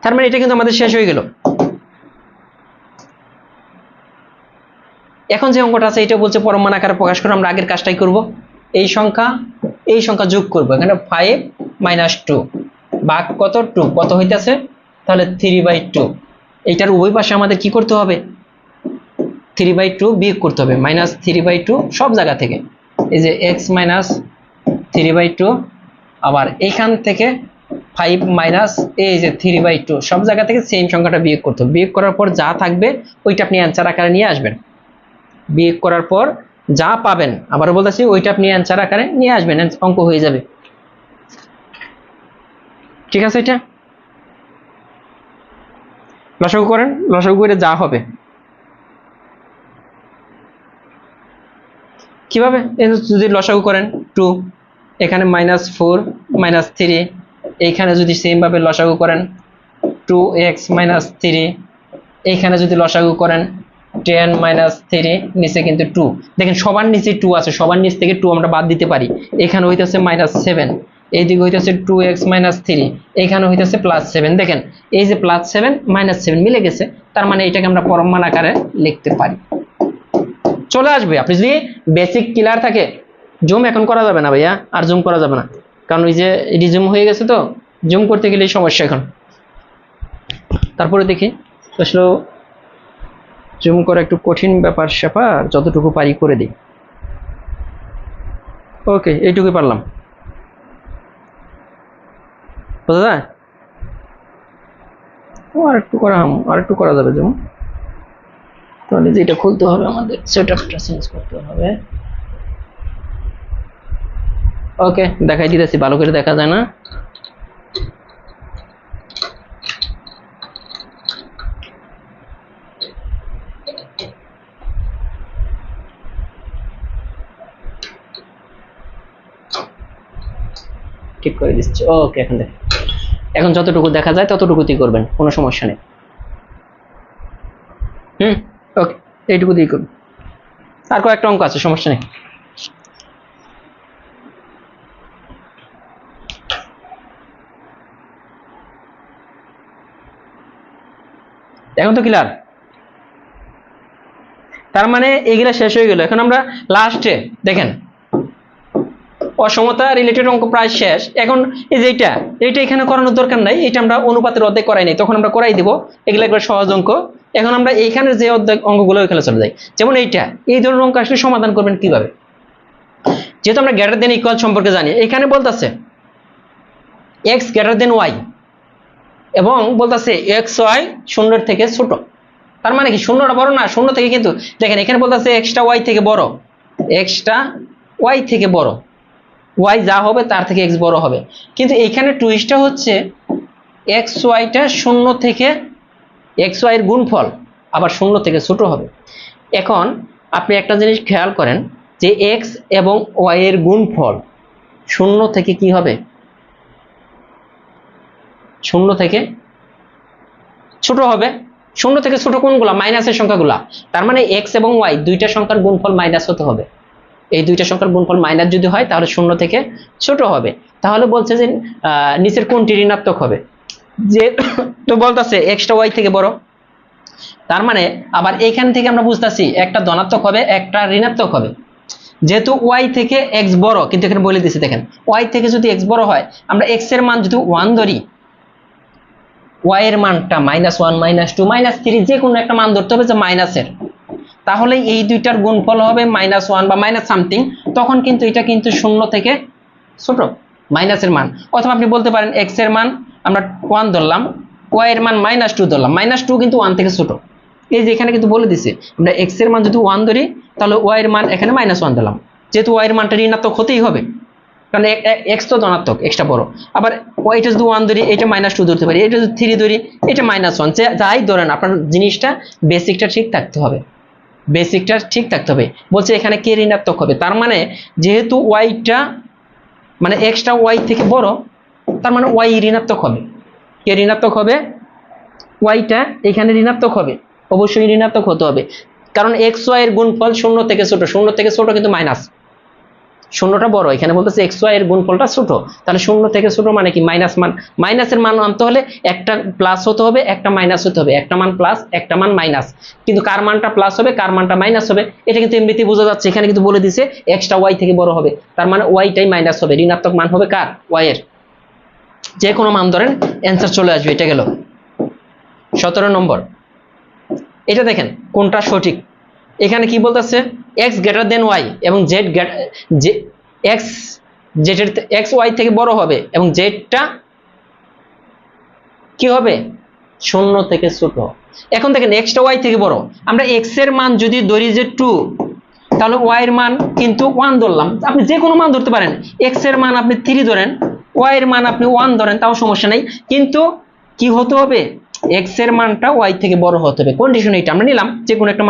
তার মানে এটা কিন্তু আমাদের শেষ হয়ে গেল। এখন যে অঙ্কটা আছে এটা বলছে পরম মান আকারে প্রকাশ করে, আমরা আগের কাজটাই করব, এই সংখ্যা যোগ করব, এখানে 5 - 2 ভাগ কত 2 কত হইতেছে, তাহলে 3/2, এইটার উভয় পাশে আমাদের কি করতে হবে, 3/2 বিয়োগ করতে হবে, -3/2 সব জায়গা থেকে, এই যে x - 3/2, আবার এইখান থেকে 5 মাইনাস এই যে 3/2 সব জায়গা থেকে সেম সংখ্যাটা বিয়োগ করতে হবে, বিয়োগ করার পর যা থাকবে ওইটা আপনি অ্যান্সার আকারে নিয়ে আসবেন, বিয়োগ করার পর যা পাবেন আবারও বলতেছি ওইটা আপনি অ্যান্সার আকারে নিয়ে আসবেন, অঙ্ক হয়ে যাবে, ঠিক আছে। এটা লসাগু করেন, লসাগু করে যা হবে কিভাবে, যদি লসাগু করেন 2, এখানে -4 -3, এইখানে যদি সেম ভাবে লসাগু করেন 2x - 3, এইখানে যদি লসাগু করেন 10 - 3, নিচে কিন্তু 2, দেখেন সবার নিচে 2 আছে, সবার নিচ থেকে 2 আমরা বাদ দিতে পারি, এখানে হইতেছে -7, এইদিকে হইতেছে 2x - 3, এখানে হইতেছে +7, দেখেন এই যে +7 -7 মিলে গেছে, তার মানে এটাকে আমরা পরম মান আকারে লিখতে পারি। চলে আসবে। আপনি যদি বেসিক ক্লিয়ার থাকে, জুম এখন করা যাবে না ভাইয়া, আর জুম করা যাবে না, কারণ ওই যে রিজুম হয়ে গেছে, তো জুম করতে গেলে সমস্যা এখন। তারপরে দেখি আসলে জুম করা একটু কঠিন ব্যাপার স্যাপার, যতটুকু পারি করে দিই। ওকে, এইটুকুই পারলাম, বোঝা যায়? আর একটু করা যাবে জুম। তাহলে যেটা খুলতে হবে, আমাদের সেটআপটা চেঞ্জ করতে হবে। ওকে, দেখাই দিতেছি, ভালো করে দেখা যায় না। ঠিক করে দিচ্ছি। ওকে, এখন দেখেন, এখন যতটুকু দেখা যায় ততটুকুতেই করবেন, কোনো সমস্যা নেই। ওকে, এইটুকু দিয়ে করুন। আর কয়েকটা অঙ্ক আছে, সমস্যা নেই। এখন তো ক্লিয়ার। তার মানে এগুলা শেষ হয়ে গেল। এখন আমরা লাস্টে দেখেন, অসমতা রিলেটেড অঙ্ক প্রায় শেষ। এখন এই যে এইটা এখানে করানোর দরকার নাই, এটা আমরা অনুপাতের অধ্যায় করাই নাই, তখন আমরা করাই দিব। এগুলো একবার সহজ অঙ্ক। এখন আমরা এইখানে যে অধ্যায় অঙ্কগুলো ওইখানে চলে যাই। যেমন এই ধরনের অঙ্ক আসলে সমাধান করবেন কিভাবে, যেহেতু আমরা গ্রেটার দেন ইকুয়াল সম্পর্কে জানি। এখানে বলতেছে এক্স গ্রেটার দেন ওয়াই, এবং বলতেছে এক্স ওয়াই শূন্যের থেকে ছোট। তার মানে কি শূন্যটা বড় না, শূন্য থেকে কিন্তু দেখেন এখানে বলতেছে এক্সটা ওয়াই থেকে বড়, এক্সটা ওয়াই থেকে বড়, ওয়াই যা হবে তার থেকে এক্স বড় হবে। কিন্তু এখানে টুইস্টটা হচ্ছে এক্স ওয়াইটা শূন্য থেকে, এক্স ওয়াই এর গুণফল আবার শূন্য থেকে ছোট হবে। এখন আপনি একটা জিনিস খেয়াল করেন যে এক্স এবং ওয়াই এর গুণফল শূন্য থেকে কি হবে, শূন্য থেকে ছোট হবে। শূন্য থেকে ছোট কোনগুলা, মাইনাসের সংখ্যাগুলা। তার মানে এক্স এবং ওয়াই দুইটা সংখ্যার গুণফল মাইনাস হতে হবে। এই দুইটা সংখ্যার গুণফল মাইনাস যদি হয় তাহলে শূন্য থেকে ছোট হবে। তাহলে বলছে যে নিচের কোনটি ঋণাত্মক হবে, যে তো বলতেছে এক্সটা ওয়াই থেকে বড়। তার মানে আবার এইখান থেকে আমরা বুঝতেছি একটা ধনাত্মক হবে, একটা ঋণাত্মক হবে। যেহেতু ওয়াই থেকে এক্স বড়, কিন্তু এখানে বলে দিচ্ছি দেখেন, ওয়াই থেকে যদি এক্স বড় হয়, আমরা এক্স এর মান যদি 1 ধরি, ওয়াই এর মানটা -1 -2 -3 যে কোনো একটা মান ধরতে হবে যে মাইনাসের, তাহলে এই দুইটার গুণফল হবে -1 বা মাইনাস সামথিং। তখন কিন্তু এটা কিন্তু শূন্য থেকে ছোট, মাইনাসের মান। অথবা আপনি বলতে পারেন এক্স এর মান আমরা 1 ধরলাম, ওয়াই এর মান -2 ধরলাম, -2 কিন্তু 1 থেকে ছোট। এই যে এখানে কিন্তু বলে দিছে আমরা এক্স এর মান যদি 1 ধরি, তাহলে ওয়াই এর মান এখানে -1 দিলাম, যেহেতু ওয়াই এর মানটা ঋণাত্মক হতেই হবে, কারণ এক্স তো ধনাত্মক, এক্সটা বড়। আবার ওয়াইটা যদি 1 ধরি, এটা -2 ধরতে পারি, এটা যদি 3 ধরি, এটা -1, যাই ধরেন আপনার জিনিসটা বেসিকটা ঠিক থাকতে হবে, বেসিকটা ঠিক থাকতে হবে। বলছে এখানে কে ঋণাত্মক হবে, তার মানে যেহেতু ওয়াইটা মানে এক্সটা ওয়াই থেকে বড়, তার মানে ওয়াই ঋণাত্মক হবে। কে ঋণাত্মক হবে, ওয়াইটা এখানে ঋণাত্মক হবে, অবশ্যই ঋণাত্মক হতে হবে, কারণ এক্স ওয়াই এর গুণফল শূন্য থেকে ছোট, শূন্য থেকে ছোট কিন্তু মাইনাস, শূন্যটা বড়। এখানে বলতেছে এক্স ওয়াই এর গুণফলটা ছোট, তাহলে শূন্য থেকে ছোট মানে কি মাইনাস মান। মাইনাসের মান আনতে হলে একটা প্লাস হতে হবে, একটা মাইনাস হতে হবে, একটা মান প্লাস একটা মান মাইনাস। কিন্তু কার মানটা প্লাস হবে, কার মানটা মাইনাস হবে, এটা কিন্তু এমনিতেই বোঝা যাচ্ছে। এখানে কিন্তু বলে দিছে এক্সটা ওয়াই থেকে বড় হবে, তার মানে ওয়াইটাই মাইনাস হবে, ঋণাত্মক মান হবে কার, ওয়াই এর। যে কোনো মান ধরেন অ্যান্সার চলে আসবে। এটা গেল 17 নম্বর। এটা দেখেন কোনটা সঠিক। এখানে কি বলতেছে এক্স গ্রেটার দেন ওয়াই এবং Z X Z X Y থেকে বড় হবে এবং জেডটা কি হবে, শূন্য থেকে ছোট। এখন দেখেন এক্সটা ওয়াই থেকে বড়, আমরা এক্স এর মান যদি ধরি যে 2, তাহলে ওয়াই এর মান কিন্তু 1 ধরলাম। আপনি যে কোনো মান ধরতে পারেন, এক্স এর মান আপনি 3 ধরেন, ওয়াই এর মান আপনি 1 ধরেন, তাও সমস্যা নেই। কিন্তু কি হতে হবে, এক্স এর মানটা ওয়াই থেকে বড় হতে হবে। কন্ডিশন এইটা আমরা নিলাম, যে কোনো একটা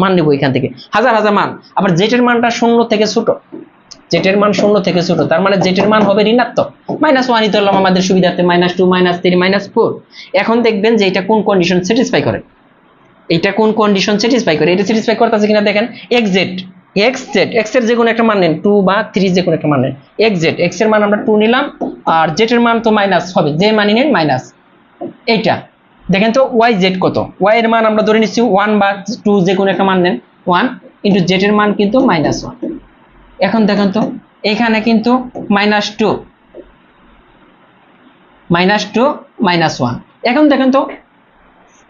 মান নেব এখান থেকে, হাজার হাজার মান। আবার জেড এর মানটা শূন্য থেকে ছোট, জেড এর মান শূন্য থেকে ছোট, তার মানে জেড এর মান হবে ঋণাত্মক, -1 ধরলাম আমাদের সুবিধার্থে, -2 -3 -4। এখন দেখবেন যে এটা কোন কন্ডিশন স্যাটিসফাই করে, এটা কোন কন্ডিশন স্যাটিসফাই করে, এটা স্যাটিসফাই করতেছে কিনা দেখেন। এক্স এর যে কোনো একটা মান নেন, 2 বা 3 যে কোনো একটা মান নেন। এক্স এর মান আমরা 2 নিলাম, আর জেড এর মান তো মাইনাস হবে, যে মানই নেন মাইনাস। এইটা দেখেন তো ওয়াই জেড কত, ওয়াই এর মান আমরা ধরে নিচ্ছি 1 বা 2 যে কোনো একটা মান নেন, 1। ইন্টু জেড এর মান কিন্তু -1। এখন দেখেন তো এখানে কিন্তু -2 -1। এখন দেখেন তো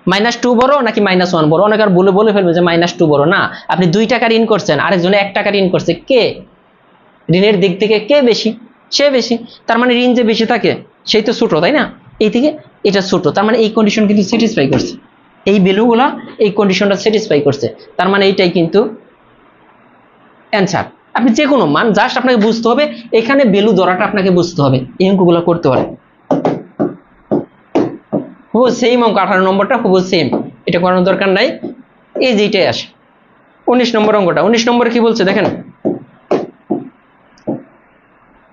-2 বড় নাকি -1 বড়? অনেকে আর বলে ফেলবে যে -2 বড়। না, আপনি 2 টাকার ঋণ করছেন, আরেকজনে 1 টাকার ঋণ করছে, কে ঋণের দিক থেকে কে বেশি? সে বেশি। তার মানে ঋণ যে বেশি থাকে সেই তো ছোট, তাই না? এই থেকে এটা ছোট, তার মানে এই কন্ডিশন কিন্তু স্যাটিসফাই করছে, এই ভ্যালুগুলা এই কন্ডিশনটা স্যাটিসফাই করছে। তার মানে এইটাই কিন্তু অ্যান্সার। আপনি যে কোনো মান জাস্ট আপনাকে বুঝতে হবে, এখানে ভ্যালু ধরাটা আপনাকে বুঝতে হবে, এই অঙ্কগুলো করতে পারে। হুবহু সেম অঙ্ক 18 নম্বরটা হুবহু সেম, এটা করানোর দরকার নাই, এই যেটাই আসে। 19 নম্বর অঙ্কটা, 19 নম্বরে কি বলছে দেখেন।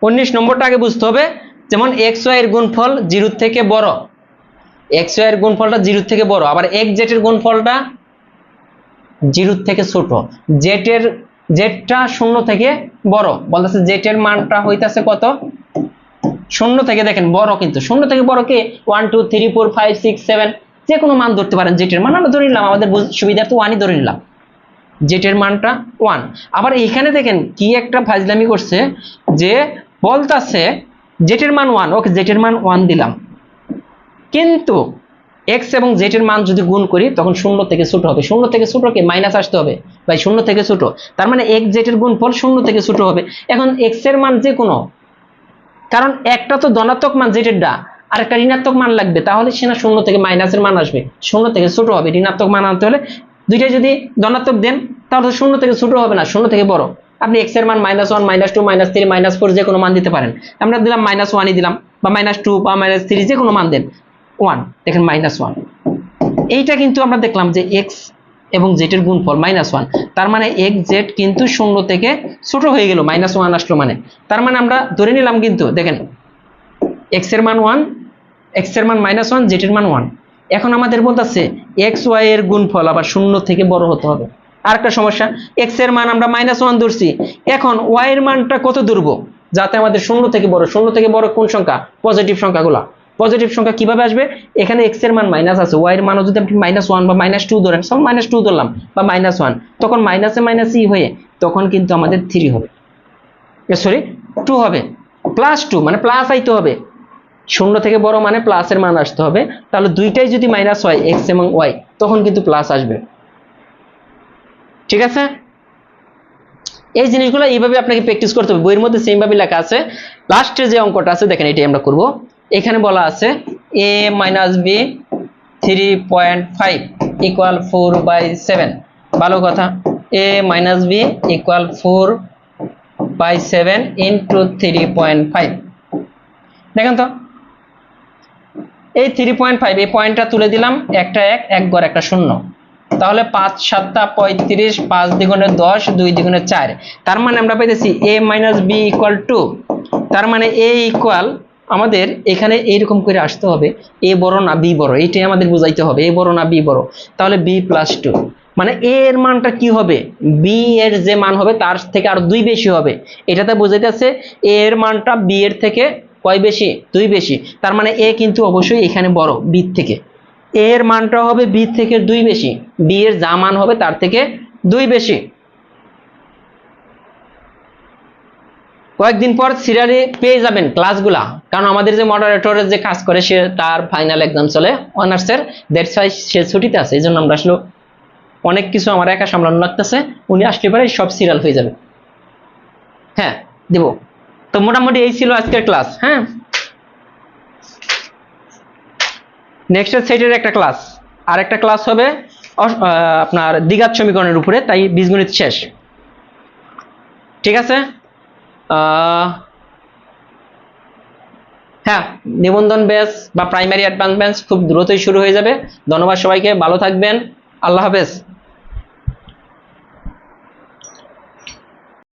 19 নম্বরটা আগে বুঝতে হবে, যেমন এক্স ওয়াই এর গুণফল 0 থেকে বড়, এক্স ওয়াই এর গুণফলটা 0 থেকে বড়, আবার এক্স জেড এর গুণফলটা 0 থেকে ছোট, জেডটা 0 থেকে বড়। বলতেছে জেড এর মানটা হইতাছে কত? 0 থেকে, দেখেন বড় কিন্তু 0 থেকে বড় কে 1 2 3 4 5 6 7, যে কোনো মান ধরতে পারেন। জেড এর মান আমরা ধরে নিলাম, আমাদের সুবিধার্থে 1ই ধরে নিলাম, জেড এর মানটা 1। আবার এখানে দেখেন কি একটা ফাজলামি করছে, যে বলতাছে জেড এর মান 1, ওকে জেড এর মান 1 দিলাম, কিন্তু এক্স এবং জেড এর মান যদি গুণ করি তখন 0 থেকে ছোট হবে। 0 থেকে ছোট কে মাইনাস আসতে হবে ভাই, 0 থেকে ছোট, তার মানে এক্স জেড এর গুণফল 0 থেকে ছোট হবে। এখন এক্স এর মান যে কোনো, কারণ একটা তো ধনাত্মক মান জেড এরটা, আর একটা ঋণাত্মক মান লাগবে, তাহলে সে না 0 থেকে মাইনাসের মান আসবে, 0 থেকে ছোট হবে। ঋণাত্মক মান আনতে হলে দুইটাই যদি ধনাত্মক দেন তাহলে 0 থেকে ছোট হবে না, 0 থেকে বড়। আপনি এক্স এর মান -1 -2 -3 -4 যে কোনো মান দিতে পারেন, আমরা দিলাম -1ই দিলাম, বা -2 বা -3 যে কোনো মান দেন, 1, দেখেন -1। এইটা কিন্তু আমরা দেখলাম যে এক্স এবং জেড এর গুণফল -1, তার মানে এক্স জেড কিন্তু 0 থেকে ছোট হয়ে গেল, -1 আসলো মানে। তার মানে আমরা ধরে নিলাম কিন্তু দেখেন এক্স এর মান 1, এক্স এর মান -1, জেড এর মান 1। এখন আমাদের বলতেছে এক্স ওয়াই এর গুণফল আবার 0 থেকে বড় হতে হবে। আর একটা সমস্যা, এক্স এর মান আমরা -1 ধরছি, এখন ওয়াই এর মানটা কত ধরবো যাতে আমাদের 0 থেকে বড়? 0 থেকে বড় কোন সংখ্যা? পজিটিভ সংখ্যাগুলা। পজিটিভ সংখ্যা কিভাবে আসবে? এখানে এক্স এর মান মাইনাস আছে, ওয়াই এর মানও যদি আপনি -1 বা -2 ধরেন, সব -2 ধরলাম বা -1, তখন মাইনাসে মাইনাসই হয়ে তখন কিন্তু আমাদের 3 হবে, সরি 2 হবে, +2 মানে প্লাস আইতে হবে। 0 থেকে বড় মানে প্লাসের মান আসতে হবে, তাহলে দুইটাই যদি মাইনাস হয় এক্স এবং ওয়াই, তখন কিন্তু প্লাস আসবে। ঠিক আছে, এই জিনিসগুলো এইভাবে আপনাকে প্র্যাকটিস করতে হবে, বইয়ের মধ্যে সেম ভাবে লেখা আছে। লাস্টের যে অঙ্কটা আছে দেখেন, এটাই আমরা করব। এখানে বলা আছে a - b 3.5 = 4/7। ভালো কথা, a - b = 4/7 × 3.5। দেখেন তো এই 3.5, এই পয়েন্টটা তুলে দিলাম, একটা 1, 1 ঘর একটা 0, তাহলে 5 7 35, 5 দ্বিগুণে 10, 2 দ্বিগুণে 4। তার মানে আমরা পাইতেছি a - b = 2। তার মানে a ইকুয়াল, আমাদের এখানে এইরকম করে আসতে হবে, a বড় না b বড়, এইটাই আমাদের বুঝাইতে হবে, a বড় না b বড়। তাহলে b + 2, মানে a এর মানটা কি হবে? b এর যে মান হবে তার থেকে আরো 2 বেশি হবে। এটাতে বোঝাইতেছে a এর মানটা b এর থেকে কয় বেশি? 2 বেশি। তার মানে a কিন্তু অবশ্যই এখানে বড় b থেকে, a এর মানটা হবে b থেকে 2 বেশি, b এর যা মান হবে তার থেকে 2 বেশি। কয়েকদিন পর সিরিয়ালে পেয়ে যাবেন ক্লাসগুলা, কারণ আমাদের যে মডারেটরের যে কাজ করে সে তার ফাইনাল এক্সাম চলে অনার্সের, দ্যাটস ওয়াই সে ছুটিতে আছে, এই জন্য আমরা আসলে অনেক কিছু আমার একা সামলানো লাগতেছে, উনি আসলে পরে সব সিরিয়াল হয়ে যাবে। হ্যাঁ দেব। তো মোটামুটি এই ছিল আজকের ক্লাস। হ্যাঁ, নেক্সট সেটের একটা ক্লাস, আর একটা ক্লাস হবে আপনার দ্বিঘাত সমীকরণের উপরে, তাই বীজগণিত শেষ। ঠিক আছে, হ্যাঁ, নিবন্ধন ব্যাচ বা প্রাইমারি অ্যাডভান্স ব্যাচ খুব দ্রুতই শুরু হয়ে যাবে। ধন্যবাদ সবাইকে, ভালো থাকবেন, আল্লাহ হাফেজ।